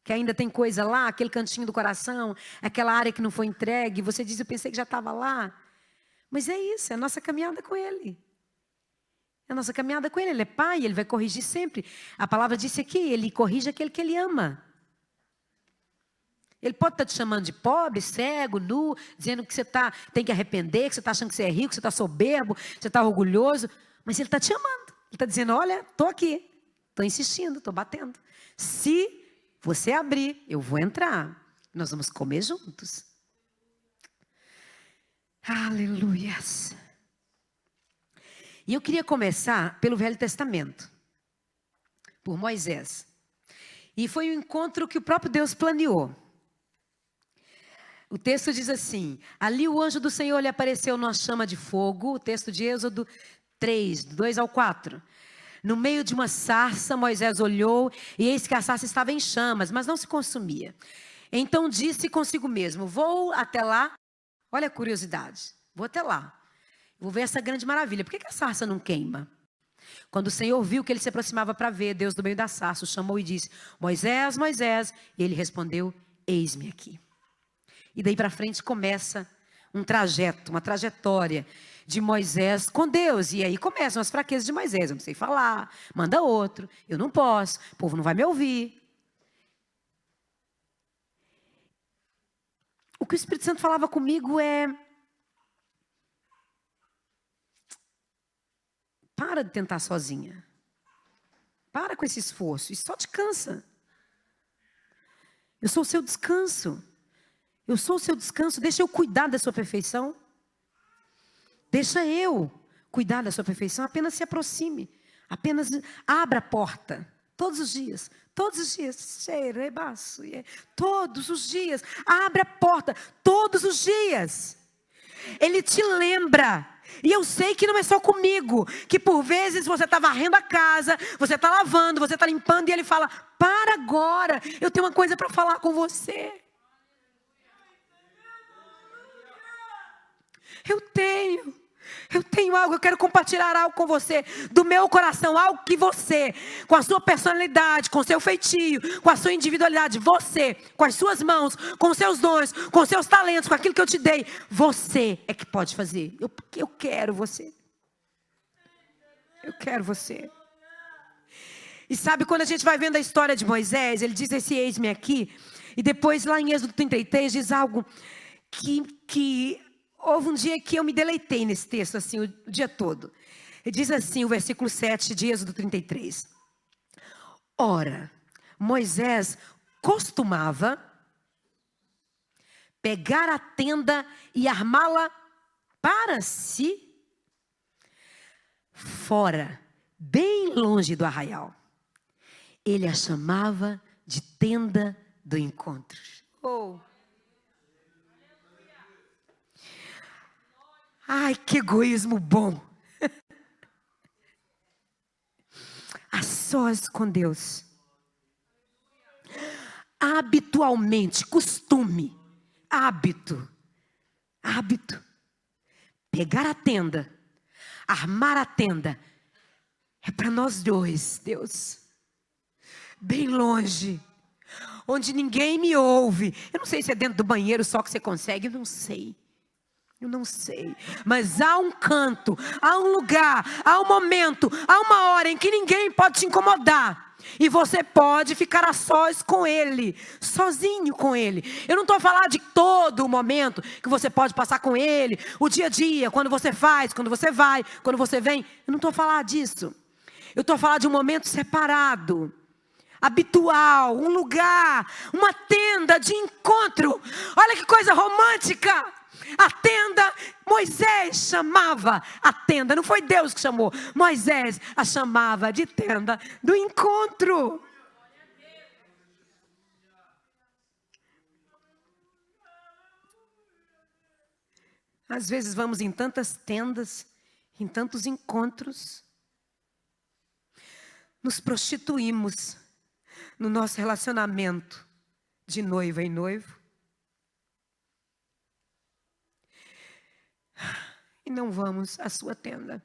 que ainda tem coisa lá, aquele cantinho do coração, aquela área que não foi entregue, você diz, eu pensei que já estava lá. Mas é isso, é a nossa caminhada com Ele. É a nossa caminhada com Ele. Ele é Pai, Ele vai corrigir sempre. A palavra disse aqui, Ele corrige aquele que Ele ama. Ele pode estar te chamando de pobre, cego, nu, dizendo que você tem que arrepender, que você está achando que você é rico, que você está soberbo, que você está orgulhoso. Mas Ele está te amando. Ele está dizendo, olha, estou aqui, estou insistindo, estou batendo. Se você abrir, eu vou entrar. Nós vamos comer juntos. Aleluias. E eu queria começar pelo Velho Testamento, por Moisés. E foi um encontro que o próprio Deus planeou. O texto diz assim, ali o anjo do Senhor lhe apareceu numa chama de fogo, o texto de Êxodo 3, 2 ao 4. No meio de uma sarça, Moisés olhou e eis que a sarça estava em chamas, mas não se consumia. Então disse consigo mesmo, vou até lá, olha a curiosidade, vou até lá. Vou ver essa grande maravilha. Por que a sarça não queima? Quando o Senhor viu que ele se aproximava para ver, Deus do meio da sarça o chamou e disse, Moisés, Moisés. E ele respondeu, eis-me aqui. E daí para frente começa um trajeto, uma trajetória de Moisés com Deus. E aí começam as fraquezas de Moisés. Eu não sei falar, manda outro, eu não posso, o povo não vai me ouvir. O que o Espírito Santo falava comigo é... Para de tentar sozinha. Para com esse esforço. Isso só te cansa. Eu sou o seu descanso. Eu sou o seu descanso. Deixa eu cuidar da sua perfeição. Deixa eu cuidar da sua perfeição. Apenas se aproxime. Apenas abra a porta. Todos os dias. Todos os dias. Todos os dias. Abra a porta. Todos os dias. Ele te lembra. E eu sei que não é só comigo, que por vezes você está varrendo a casa, você está lavando, você está limpando, e ele fala, para agora, eu tenho uma coisa para falar com você. Eu tenho algo, eu quero compartilhar algo com você, do meu coração, algo que você, com a sua personalidade, com o seu feitio, com a sua individualidade, você, com as suas mãos, com os seus dons, com os seus talentos, com aquilo que eu te dei, você é que pode fazer. Eu quero você. Eu quero você. E sabe, quando a gente vai vendo a história de Moisés, ele diz esse eis-me aqui, e depois lá em Êxodo 33 diz algo que houve um dia que eu me deleitei nesse texto, assim, o dia todo. Ele diz assim, o versículo 7 de Êxodo 33. Ora, Moisés costumava pegar a tenda e armá-la para si, fora, bem longe do arraial. Ele a chamava de tenda do encontro. Oh. Ai, que egoísmo bom. A sós com Deus. Habitualmente, costume, hábito. Pegar a tenda, armar a tenda, é para nós dois, Deus. Bem longe, onde ninguém me ouve. Eu não sei se é dentro do banheiro só que você consegue, eu não sei. Mas há um canto, há um lugar, há um momento, há uma hora em que ninguém pode te incomodar. E você pode ficar a sós com Ele, sozinho com Ele. Eu não estou a falar de todo o momento que você pode passar com Ele, o dia a dia, quando você faz, quando você vai, quando você vem. Eu não estou a falar disso. Eu estou a falar de um momento separado, habitual, um lugar, uma tenda de encontro. Olha que coisa romântica! A tenda, Moisés chamava a tenda, não foi Deus que chamou, Moisés a chamava de tenda do encontro. Às vezes vamos em tantas tendas, em tantos encontros, nos prostituímos no nosso relacionamento de noiva e noivo. E não vamos à sua tenda.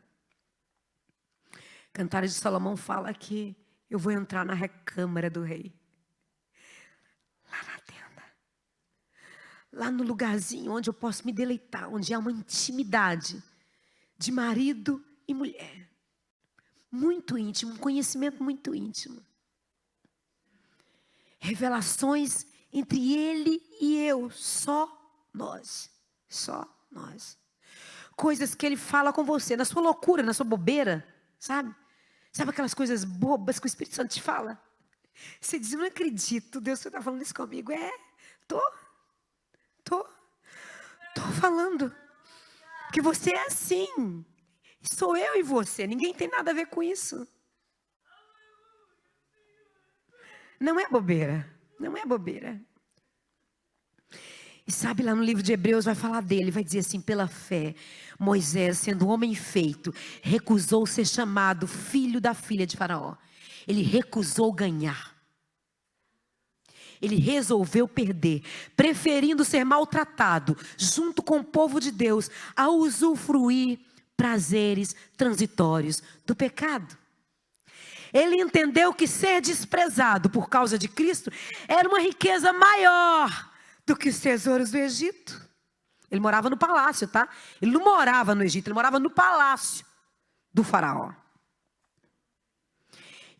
Cantares de Salomão fala que eu vou entrar na recâmara do rei. Lá na tenda. Lá no lugarzinho onde eu posso me deleitar. Onde há uma intimidade de marido e mulher. Muito íntimo, um conhecimento muito íntimo. Revelações entre ele e eu. Só nós. Só nós. Coisas que ele fala com você, na sua loucura, na sua bobeira, sabe? Sabe aquelas coisas bobas que o Espírito Santo te fala? Você diz, eu não acredito, Deus, você está falando isso comigo. Tô falando. Que você é assim. Sou eu e você, ninguém tem nada a ver com isso. Não é bobeira, não é bobeira. E sabe, lá no livro de Hebreus vai falar dele, vai dizer assim, pela fé, Moisés, sendo homem feito, recusou ser chamado filho da filha de Faraó. Ele recusou ganhar. Ele resolveu perder, preferindo ser maltratado, junto com o povo de Deus, a usufruir prazeres transitórios do pecado. Ele entendeu que ser desprezado por causa de Cristo era uma riqueza maior do que os tesouros do Egito. Ele morava no palácio, tá? Ele não morava no Egito, ele morava no palácio do faraó.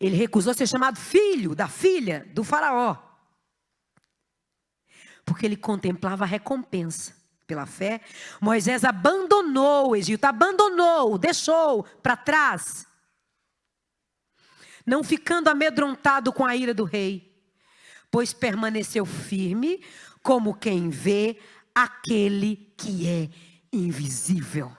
Ele recusou ser chamado filho da filha do faraó. Porque ele contemplava a recompensa. Pela fé, Moisés abandonou o Egito, deixou para trás. Não ficando amedrontado com a ira do rei, pois permaneceu firme, como quem vê aquele que é invisível.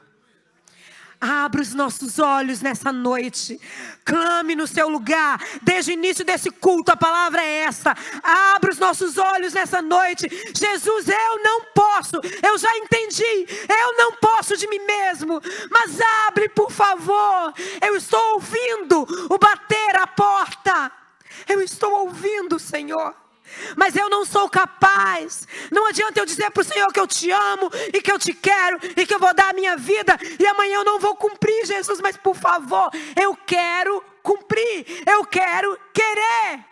Abra os nossos olhos nessa noite. Clame no seu lugar. Desde o início desse culto, a palavra é essa. Abra os nossos olhos nessa noite. Jesus, eu não posso. Eu já entendi. Eu não posso de mim mesmo. Mas abre, por favor. Eu estou ouvindo o bater à porta. Eu estou ouvindo, Senhor. Mas eu não sou capaz. Não adianta eu dizer para o Senhor que eu te amo e que eu te quero e que eu vou dar a minha vida e amanhã eu não vou cumprir, Jesus. Mas por favor, eu quero cumprir. Eu quero querer.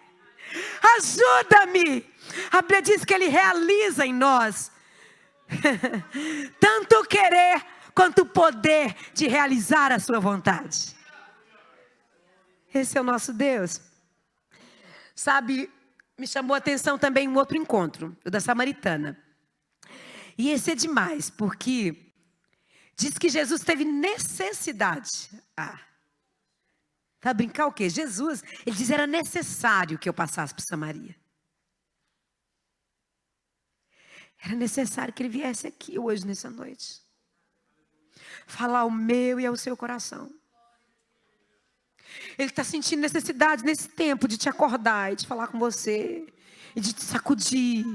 Ajuda-me. A Bíblia diz que Ele realiza em nós tanto o querer quanto o poder de realizar a sua vontade. Esse é o nosso Deus. Sabe, me chamou a atenção também um outro encontro, o da samaritana. E esse é demais, porque diz que Jesus teve necessidade. Vai brincar o quê? Jesus, ele diz, era necessário que eu passasse por Samaria. Era necessário que ele viesse aqui hoje, nessa noite. Falar ao meu e ao seu coração. Ele está sentindo necessidade nesse tempo de te acordar e de falar com você. E de te sacudir.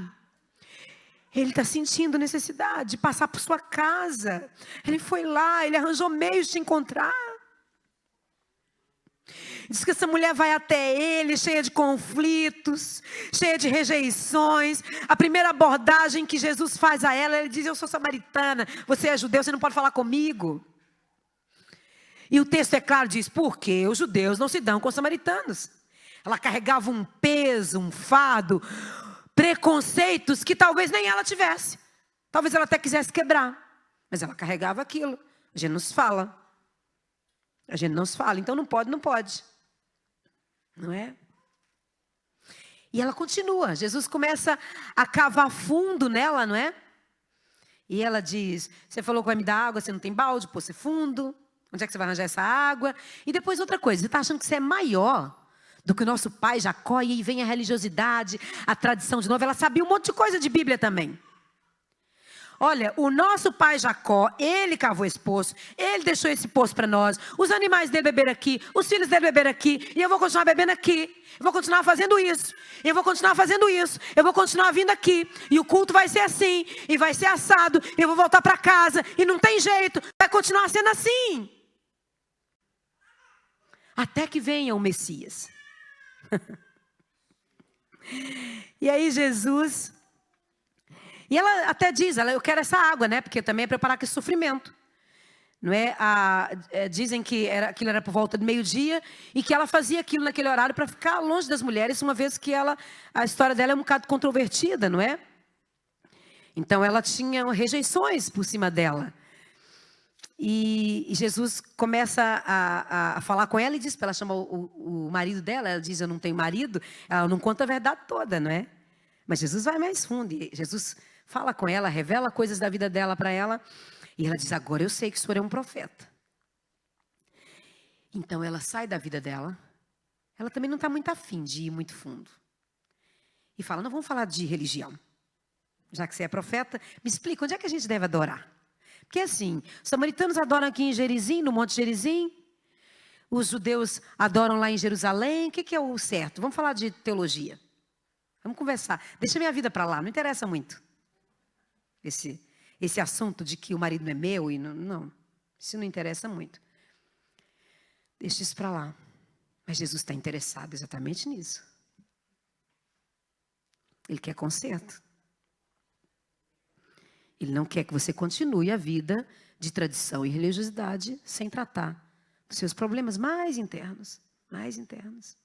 Ele está sentindo necessidade de passar por sua casa. Ele foi lá, ele arranjou meios de te encontrar. Diz que essa mulher vai até ele, cheia de conflitos, cheia de rejeições. A primeira abordagem que Jesus faz a ela, ele diz, eu sou samaritana, você é judeu, você não pode falar comigo. E o texto, é claro, diz, porque os judeus não se dão com os samaritanos. Ela carregava um peso, um fardo, preconceitos que talvez nem ela tivesse. Talvez ela até quisesse quebrar. Mas ela carregava aquilo. A gente não se fala. A gente não se fala. Então não pode, não pode. Não é? E ela continua. Jesus começa a cavar fundo nela, não é? E ela diz, você falou que vai me dar água, você não tem balde, pô, você fundo. Onde é que você vai arranjar essa água? E depois outra coisa, você está achando que você é maior do que o nosso pai Jacó? E aí vem a religiosidade, a tradição de novo. Ela sabia um monte de coisa de Bíblia também. Olha, o nosso pai Jacó, ele cavou esse poço, ele deixou esse poço para nós, os animais dele beberam aqui, os filhos dele beberam aqui, e eu vou continuar bebendo aqui, eu vou continuar fazendo isso, eu vou continuar fazendo isso, eu vou continuar vindo aqui, e o culto vai ser assim, e vai ser assado, e eu vou voltar para casa, e não tem jeito, vai continuar sendo assim. Até que venha o Messias. E aí Jesus... E ela até diz, eu quero essa água, né? Porque também é preparar aquele sofrimento. Não é? Dizem que aquilo era por volta do meio-dia e que ela fazia aquilo naquele horário para ficar longe das mulheres, uma vez que a história dela é um bocado controvertida, não é? Então ela tinha rejeições por cima dela. E Jesus começa a falar com ela e diz para ela chamar o marido dela. Ela diz, eu não tenho marido. Ela não conta a verdade toda, não é? Mas Jesus vai mais fundo. E Jesus fala com ela, revela coisas da vida dela para ela. E ela diz, agora eu sei que o senhor é um profeta. Então ela sai da vida dela. Ela também não está muito afim de ir muito fundo. E fala, não vamos falar de religião. Já que você é profeta, me explica, onde é que a gente deve adorar? Porque assim, os samaritanos adoram aqui em Gerizim, no Monte Gerizim. Os judeus adoram lá em Jerusalém. O que é o certo? Vamos falar de teologia. Vamos conversar. Deixa minha vida para lá, não interessa muito. Esse assunto de que o marido não é meu e não, isso não interessa muito. Deixa isso para lá. Mas Jesus está interessado exatamente nisso. Ele quer conserto. Ele não quer que você continue a vida de tradição e religiosidade sem tratar dos seus problemas mais internos. Mais internos.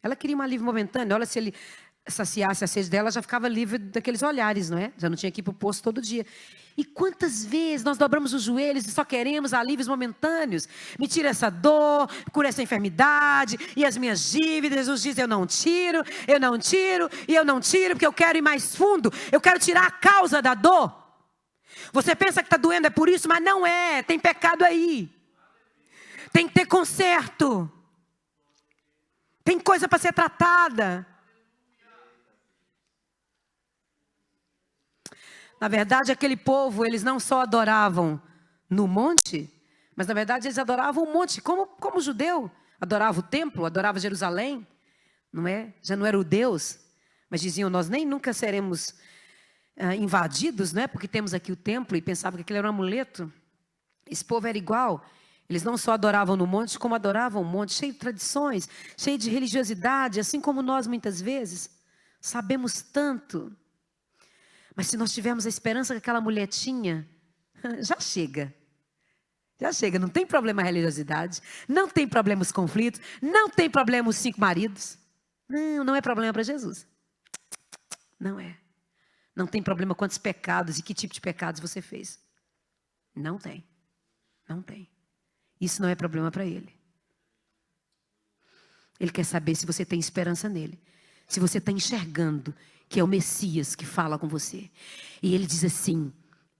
Ela queria um alívio momentâneo. Olha, se ele saciasse a sede dela, já ficava livre daqueles olhares, não é? Já não tinha que ir para o poço todo dia. E quantas vezes nós dobramos os joelhos e só queremos alívios momentâneos? Me tira essa dor, cura essa enfermidade e as minhas dívidas. Jesus diz, eu não tiro, e eu não tiro, porque eu quero ir mais fundo. Eu quero tirar a causa da dor. Você pensa que está doendo, é por isso, mas não é. Tem pecado aí. Tem que ter conserto. Tem coisa para ser tratada. Na verdade, aquele povo, eles não só adoravam no monte, mas na verdade eles adoravam o monte, como judeu. Adorava o templo, adorava Jerusalém, não é? Já não era o Deus, mas diziam, nós nem nunca seremos invadidos, não é? Porque temos aqui o templo, e pensavam que aquilo era um amuleto. Esse povo era igual. Eles não só adoravam no monte, como adoravam o monte, cheio de tradições, cheio de religiosidade, assim como nós muitas vezes sabemos tanto. Mas se nós tivermos a esperança que aquela mulher tinha, já chega. Já chega, não tem problema a religiosidade, não tem problema os conflitos, não tem problema os 5 maridos. Não é problema para Jesus. Não é. Não tem problema quantos pecados e que tipo de pecados você fez. Não tem. Não tem. Isso não é problema para ele. Ele quer saber se você tem esperança nele. Se você está enxergando que é o Messias que fala com você. E ele diz assim: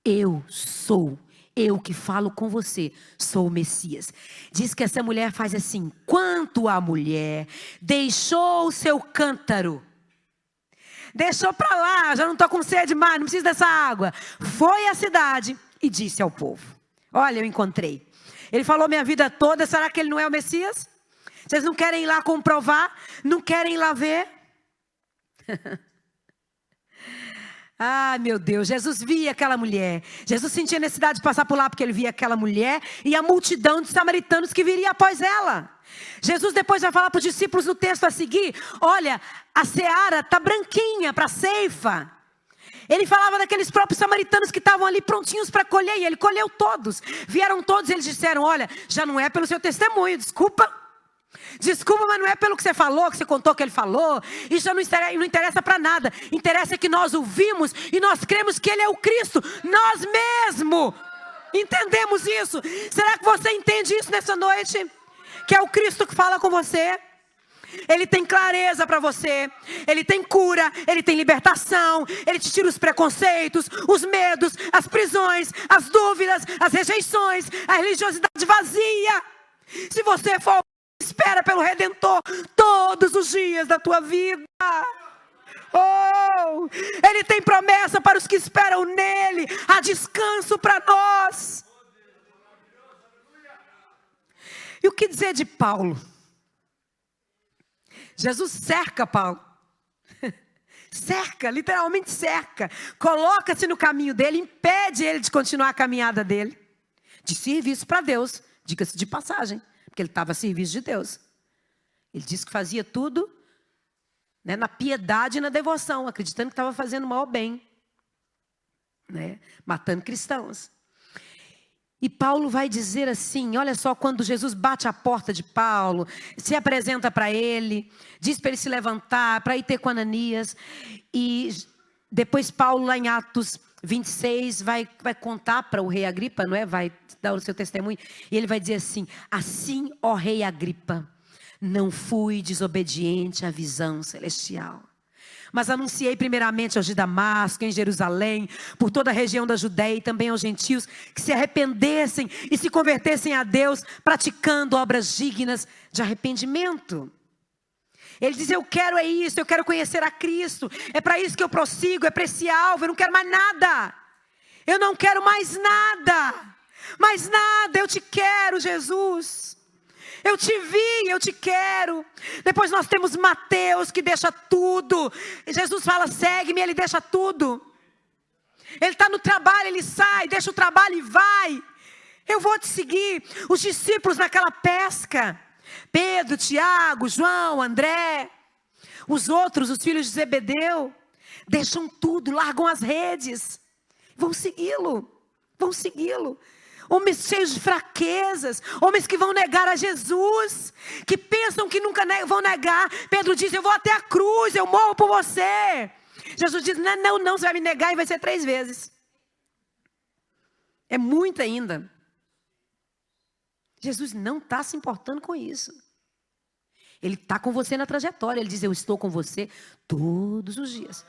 eu que falo com você, sou o Messias. Diz que essa mulher faz assim: quanto a mulher deixou o seu cântaro, deixou para lá, já não estou com sede mais, não preciso dessa água. Foi à cidade e disse ao povo: olha, eu encontrei. Ele falou minha vida toda, será que ele não é o Messias? Vocês não querem ir lá comprovar? Não querem ir lá ver? Ah, meu Deus, Jesus via aquela mulher. Jesus sentia necessidade de passar por lá porque ele via aquela mulher e a multidão de samaritanos que viria após ela. Jesus depois vai falar para os discípulos no texto a seguir: olha, a seara está branquinha para a ceifa. Ele falava daqueles próprios samaritanos que estavam ali prontinhos para colher, e ele colheu todos. Vieram todos e eles disseram: olha, já não é pelo seu testemunho, desculpa, mas não é pelo que você falou, que você contou que ele falou. Isso já não interessa para nada. Interessa que nós ouvimos e nós cremos que ele é o Cristo. Nós mesmo entendemos isso. Será que você entende isso nessa noite? Que é o Cristo que fala com você? Ele tem clareza para você, ele tem cura, ele tem libertação, ele te tira os preconceitos, os medos, as prisões, as dúvidas, as rejeições, a religiosidade vazia. Se você for, espera pelo Redentor todos os dias da tua vida. Oh, ele tem promessa para os que esperam nele, há descanso para nós. E o que dizer de Paulo? Jesus cerca Paulo, cerca, literalmente cerca, coloca-se no caminho dele, impede ele de continuar a caminhada dele, de serviço para Deus, diga-se de passagem, porque ele estava a serviço de Deus. Ele disse que fazia tudo, né, na piedade e na devoção, acreditando que estava fazendo o maior bem, né, matando cristãos. E Paulo vai dizer assim, olha só, quando Jesus bate a porta de Paulo, se apresenta para ele, diz para ele se levantar, para ir ter com Ananias. E depois Paulo, lá em Atos 26, vai contar para o rei Agripa, não é? Vai dar o seu testemunho. E ele vai dizer assim: assim, ó rei Agripa, não fui desobediente à visão celestial, mas anunciei primeiramente aos de Damasco, em Jerusalém, por toda a região da Judéia e também aos gentios, que se arrependessem e se convertessem a Deus, praticando obras dignas de arrependimento. Ele diz: eu quero isso, eu quero conhecer a Cristo, é para isso que eu prossigo, é para esse alvo, eu não quero mais nada. Eu não quero mais nada, eu te quero, Jesus. Eu te vi, eu te quero. Depois nós temos Mateus, que deixa tudo. Jesus fala: segue-me, ele deixa tudo. Ele está no trabalho, ele sai, deixa o trabalho e vai. Eu vou te seguir. Os discípulos naquela pesca, Pedro, Tiago, João, André, os outros, os filhos de Zebedeu, deixam tudo, largam as redes, vão segui-lo, Homens cheios de fraquezas, homens que vão negar a Jesus, que pensam que nunca vão negar. Pedro diz: eu vou até a cruz, eu morro por você. Jesus diz: não, você vai me negar e vai ser 3 vezes. É muito ainda. Jesus não está se importando com isso. Ele está com você na trajetória. Ele diz: eu estou com você todos os dias.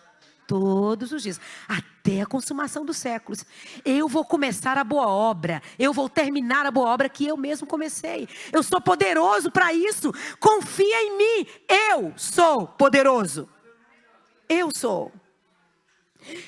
Todos os dias, até a consumação dos séculos. Eu vou começar a boa obra, eu vou terminar a boa obra que eu mesmo comecei. Eu sou poderoso para isso, confia em mim. Eu sou poderoso. Eu sou.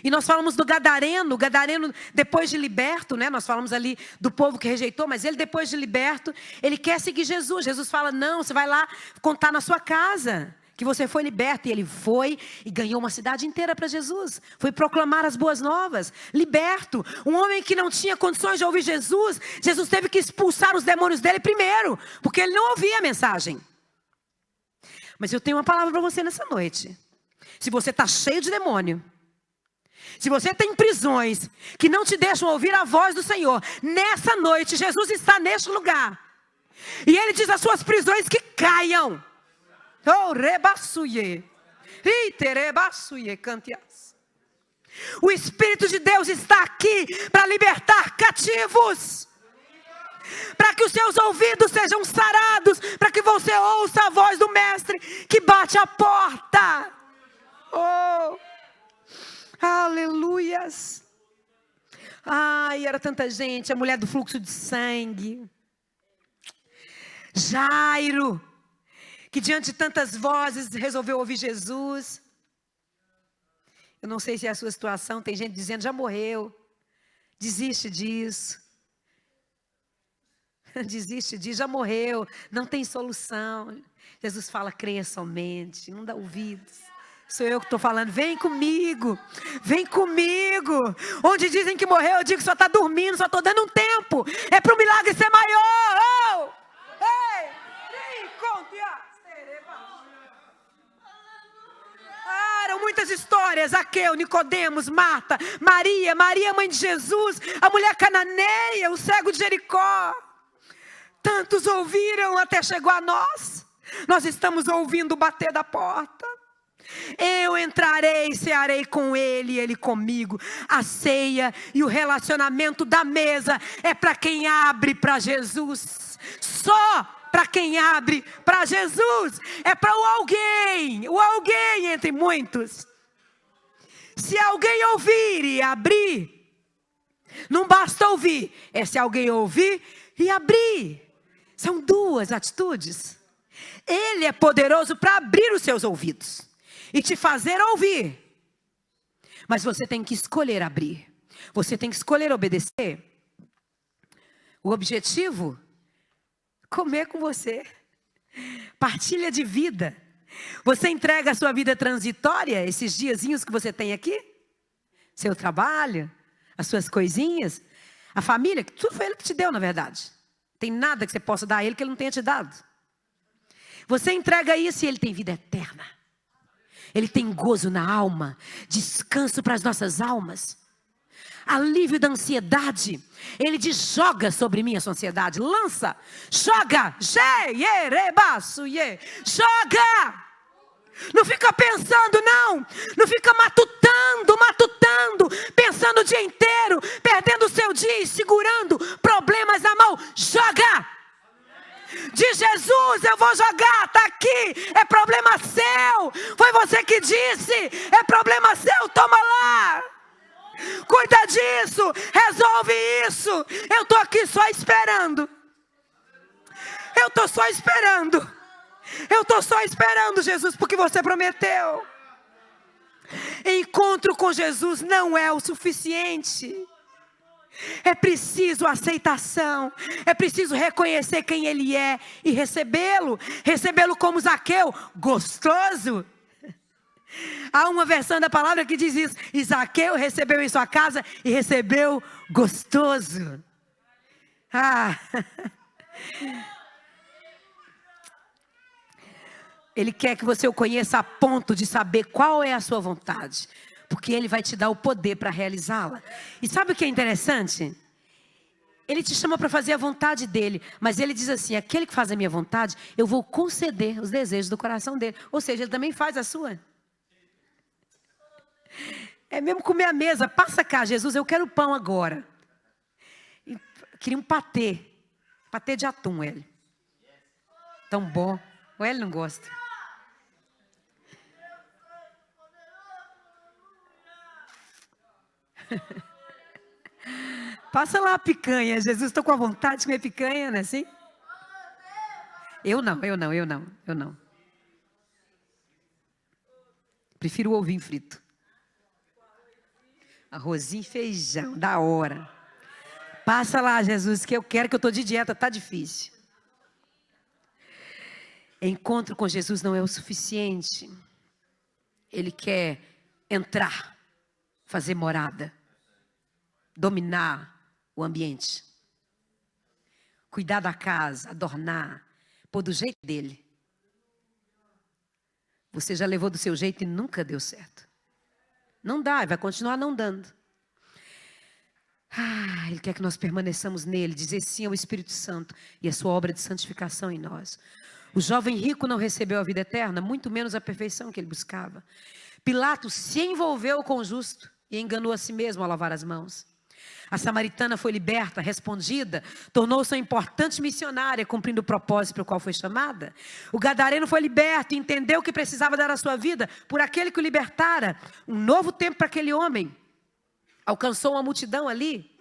E nós falamos do Gadareno. O Gadareno, depois de liberto, né? Nós falamos ali do povo que rejeitou, mas ele, depois de liberto, ele quer seguir Jesus. Jesus fala: não, você vai lá contar na sua casa que você foi liberto. E ele foi e ganhou uma cidade inteira para Jesus. Foi proclamar as boas novas. Liberto. Um homem que não tinha condições de ouvir Jesus. Jesus teve que expulsar os demônios dele primeiro, porque ele não ouvia a mensagem. Mas eu tenho uma palavra para você nessa noite. Se você está cheio de demônio, se você tem prisões que não te deixam ouvir a voz do Senhor, nessa noite Jesus está neste lugar. E Ele diz: as suas prisões que caiam. Oh, rebassuye. Iterebassuye, cantias. O Espírito de Deus está aqui para libertar cativos. para que os seus ouvidos sejam sarados, para que você ouça a voz do Mestre que bate a porta. Oh, aleluias. Ai, era tanta gente, a mulher do fluxo de sangue, Jairo, que diante de tantas vozes resolveu ouvir Jesus. Eu não sei se é a sua situação, tem gente dizendo, já morreu, desiste disso. Desiste disso, já morreu, não tem solução. Jesus fala, creia somente, não dá ouvidos. Sou eu que estou falando, vem comigo, vem comigo. Onde dizem que morreu, eu digo que só está dormindo, só estou dando um tempo. É para o milagre ser maior. Oh! Eram muitas histórias, Zaqueu, Nicodemos, Marta, Maria, mãe de Jesus, a mulher cananeia, o cego de Jericó. Tantos ouviram até chegou a nós. Nós estamos ouvindo o bater da porta. Eu entrarei, cearei com ele e ele comigo. A ceia e o relacionamento da mesa é para quem abre para Jesus. Só para quem abre para Jesus. É para o alguém entre muitos. Se alguém ouvir e abrir, não basta ouvir, é se alguém ouvir e abrir. São duas atitudes. Ele é poderoso para abrir os seus ouvidos e te fazer ouvir. Mas você tem que escolher abrir. Você tem que escolher obedecer. O objetivo? Comer com você. Partilha de vida. Você entrega a sua vida transitória, esses diazinhos que você tem aqui? Seu trabalho, as suas coisinhas, a família, tudo foi ele que te deu, na verdade. Tem nada que você possa dar a ele que ele não tenha te dado. Você entrega isso e ele tem vida eterna. Ele tem gozo na alma, descanso para as nossas almas, alívio da ansiedade. Ele diz, joga sobre mim a sua ansiedade, lança, joga, joga. Não fica pensando, não fica matutando, pensando o dia inteiro, perdendo o seu dia e segurando problemas na mão. Joga! De Jesus, eu vou jogar, está aqui, é problema seu. Foi você que disse, é problema seu, toma lá. Cuida disso, resolve isso. Eu estou aqui só esperando. Eu estou só esperando, Jesus, porque você prometeu. Encontro com Jesus não é o suficiente. É preciso aceitação. É preciso reconhecer quem Ele é e recebê-lo. Recebê-lo como Zaqueu, gostoso. Há uma versão da palavra que diz isso. E Zaqueu recebeu em sua casa e recebeu gostoso. Ele quer que você o conheça a ponto de saber qual é a sua vontade. Porque Ele vai te dar o poder para realizá-la. E sabe o que é interessante? Ele te chama para fazer a vontade dEle. Mas Ele diz assim, aquele que faz a minha vontade, eu vou conceder os desejos do coração dele. Ou seja, Ele também faz a sua. É mesmo comer a mesa. Passa cá, Jesus, eu quero pão agora. Queria um patê. Patê de atum, Ele. Tão bom. O Ele não gosta. Passa lá a picanha. Jesus, estou com a vontade de comer picanha, não é assim? Eu não. Prefiro o ovinho frito. Arrozinho e feijão, da hora. Passa lá, Jesus, que eu quero, que eu estou de dieta, está difícil. Encontro com Jesus não é o suficiente. Ele quer entrar, fazer morada, dominar o ambiente, cuidar da casa, adornar, pôr do jeito dele. Você já levou do seu jeito e nunca deu certo. Não dá, vai continuar não dando. Ele quer que nós permaneçamos nele, dizer sim ao Espírito Santo e a sua obra de santificação em nós. O jovem rico não recebeu a vida eterna, muito menos a perfeição que ele buscava. Pilatos se envolveu com o justo e enganou a si mesmo ao lavar as mãos. A samaritana foi liberta, respondida, tornou-se uma importante missionária, cumprindo o propósito para o qual foi chamada. O gadareno foi liberto e entendeu que precisava dar a sua vida por aquele que o libertara. Um novo tempo para aquele homem. Alcançou uma multidão ali.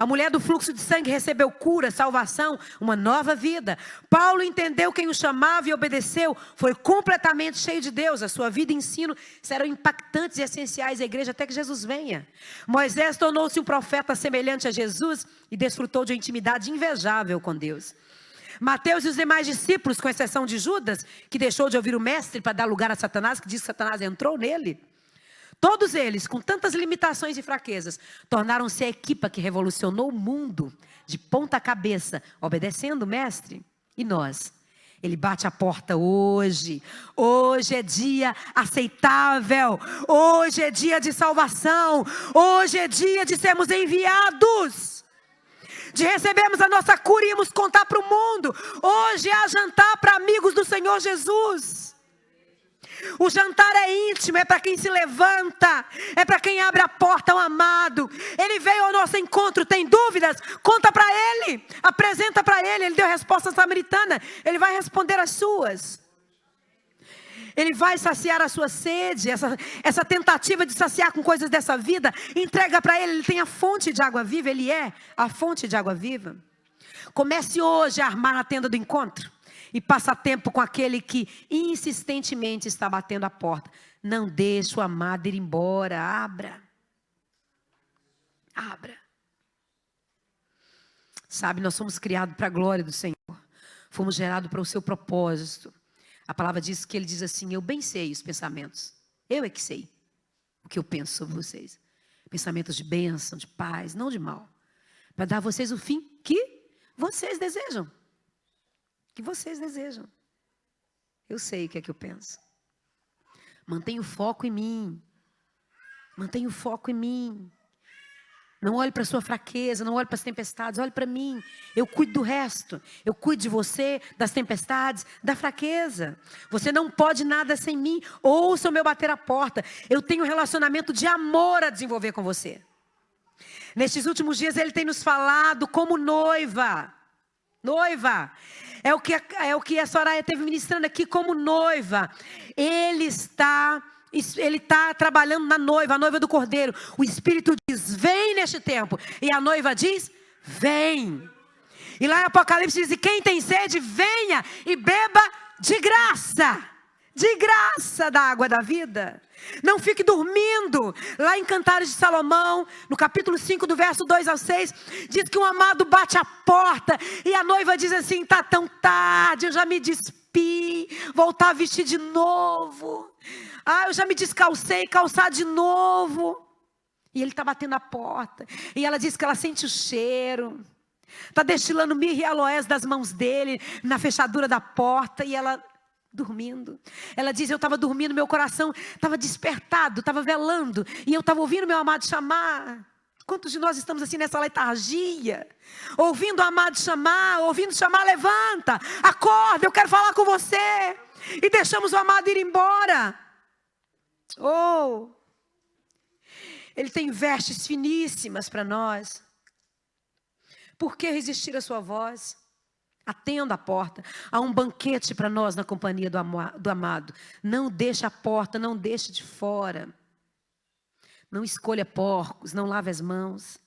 A mulher do fluxo de sangue recebeu cura, salvação, uma nova vida. Paulo entendeu quem o chamava e obedeceu. Foi completamente cheio de Deus. A sua vida e ensino serão impactantes e essenciais à igreja até que Jesus venha. Moisés tornou-se um profeta semelhante a Jesus e desfrutou de uma intimidade invejável com Deus. Mateus e os demais discípulos, com exceção de Judas, que deixou de ouvir o mestre para dar lugar a Satanás, que diz que Satanás entrou nele. Todos eles, com tantas limitações e fraquezas, tornaram-se a equipa que revolucionou o mundo de ponta cabeça, obedecendo o mestre. E nós? Ele bate a porta hoje. Hoje é dia aceitável. Hoje é dia de salvação. Hoje é dia de sermos enviados. De recebermos a nossa cura e irmos contar para o mundo. Hoje há jantar para amigos do Senhor Jesus. O jantar é íntimo, é para quem se levanta, é para quem abre a porta ao amado. Ele veio ao nosso encontro, tem dúvidas? Conta para ele, apresenta para ele. Ele deu a resposta samaritana, ele vai responder as suas. Ele vai saciar a sua sede, essa tentativa de saciar com coisas dessa vida. Entrega para ele, ele tem a fonte de água viva, ele é a fonte de água viva. Comece hoje a armar a tenda do encontro. E passa tempo com aquele que insistentemente está batendo a porta. Não deixe o amado ir embora. Abra. Abra. Sabe, nós somos criados para a glória do Senhor. Fomos gerados para o seu propósito. A palavra diz que ele diz assim: eu bem sei os pensamentos. Eu é que sei o que eu penso sobre vocês. Pensamentos de bênção, de paz, não de mal. Para dar a vocês o fim que vocês desejam. Que vocês desejam. Eu sei o que é que eu penso. Mantenha o foco em mim. Mantenha o foco em mim. Não olhe para a sua fraqueza, não olhe para as tempestades, olhe para mim. Eu cuido do resto. Eu cuido de você, das tempestades, da fraqueza. Você não pode nada sem mim. Ouça o meu bater a porta. Eu tenho um relacionamento de amor a desenvolver com você. Nestes últimos dias ele tem nos falado como noiva. Noiva. É o que a Soraya esteve ministrando aqui como noiva. Ele está trabalhando na noiva, a noiva do Cordeiro. O Espírito diz, vem neste tempo. E a noiva diz, vem. E lá em Apocalipse diz, e quem tem sede, venha e beba de graça da água da vida. Não fique dormindo. Lá em Cantares de Salomão, no capítulo 5, do verso 2 ao 6, diz que um amado bate a porta e a noiva diz assim, está tão tarde, eu já me despi, voltar a vestir de novo. Eu já me descalcei, calçar de novo. E ele está batendo a porta. E ela diz que ela sente o cheiro. Está destilando mirra e aloés das mãos dele na fechadura da porta e ela dormindo. Ela diz, eu estava dormindo, meu coração estava despertado, estava velando, e eu estava ouvindo meu amado chamar. Quantos de nós estamos assim nessa letargia? Ouvindo o amado chamar, ouvindo chamar, levanta, acorda, eu quero falar com você. E deixamos o amado ir embora. Ele tem vestes finíssimas para nós. Por que resistir à sua voz? Atenda a porta. Há um banquete para nós na companhia do amado. Não deixe a porta, não deixe de fora. Não escolha porcos, não lave as mãos.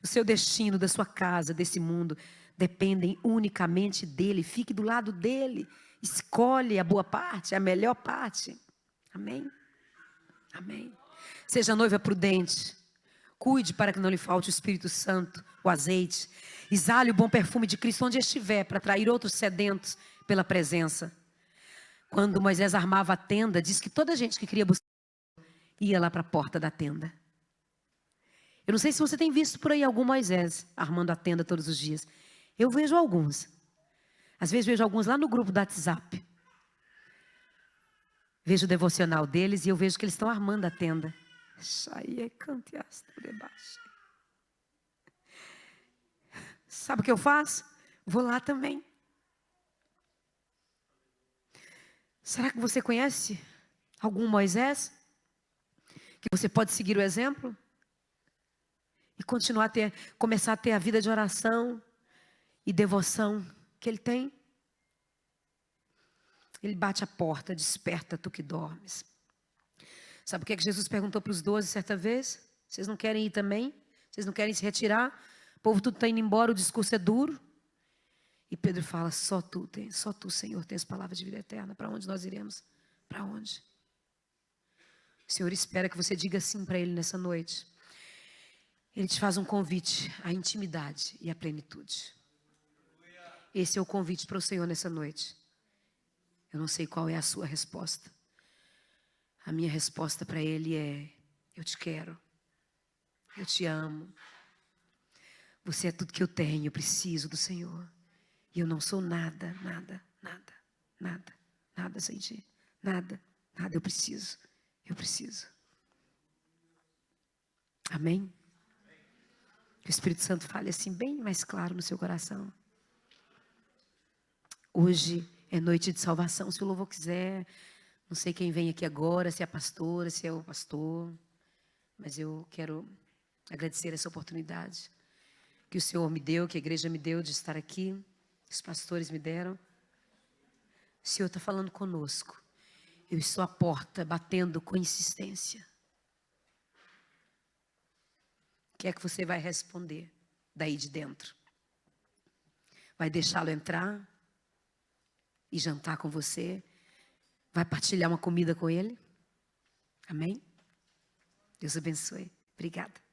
O seu destino, da sua casa, desse mundo, dependem unicamente dele. Fique do lado dele. Escolhe a boa parte, a melhor parte. Amém? Amém. Seja noiva prudente. Cuide para que não lhe falte o Espírito Santo, o azeite. Exale o bom perfume de Cristo onde estiver, para atrair outros sedentos pela presença. Quando Moisés armava a tenda, diz que toda gente que queria buscar ia lá para a porta da tenda. Eu não sei se você tem visto por aí algum Moisés armando a tenda todos os dias. Eu vejo alguns. Às vezes vejo alguns lá no grupo do WhatsApp. Vejo o devocional deles e eu vejo que eles estão armando a tenda. Sabe o que eu faço? Vou lá também. Será que você conhece algum Moisés? Que você pode seguir o exemplo? e começar a ter a vida de oração e devoção que ele tem. Ele bate a porta, desperta tu que dormes. Sabe o que é que Jesus perguntou para os 12 certa vez? Vocês não querem ir também? Vocês não querem se retirar? O povo tudo está indo embora, o discurso é duro. E Pedro fala, só tu, Senhor, tens palavras de vida eterna. Para onde nós iremos? Para onde? O Senhor espera que você diga sim para Ele nessa noite. Ele te faz um convite à intimidade e à plenitude. Esse é o convite para o Senhor nessa noite. Eu não sei qual é a sua resposta. A minha resposta para Ele é, eu te quero. Eu te amo. Você é tudo que eu tenho, eu preciso do Senhor. E eu não sou nada sem ti. Nada, eu preciso. Amém? Que o Espírito Santo fale assim bem mais claro no seu coração. Hoje é noite de salvação, se o louvor quiser. Não sei quem vem aqui agora, se é a pastora, se é o pastor. Mas eu quero agradecer essa oportunidade que o Senhor me deu, que a igreja me deu de estar aqui. Que os pastores me deram. O Senhor está falando conosco. Eu estou à porta, batendo com insistência. O que é que você vai responder daí de dentro? Vai deixá-lo entrar e jantar com você? Vai partilhar uma comida com ele? Amém? Deus abençoe. Obrigada.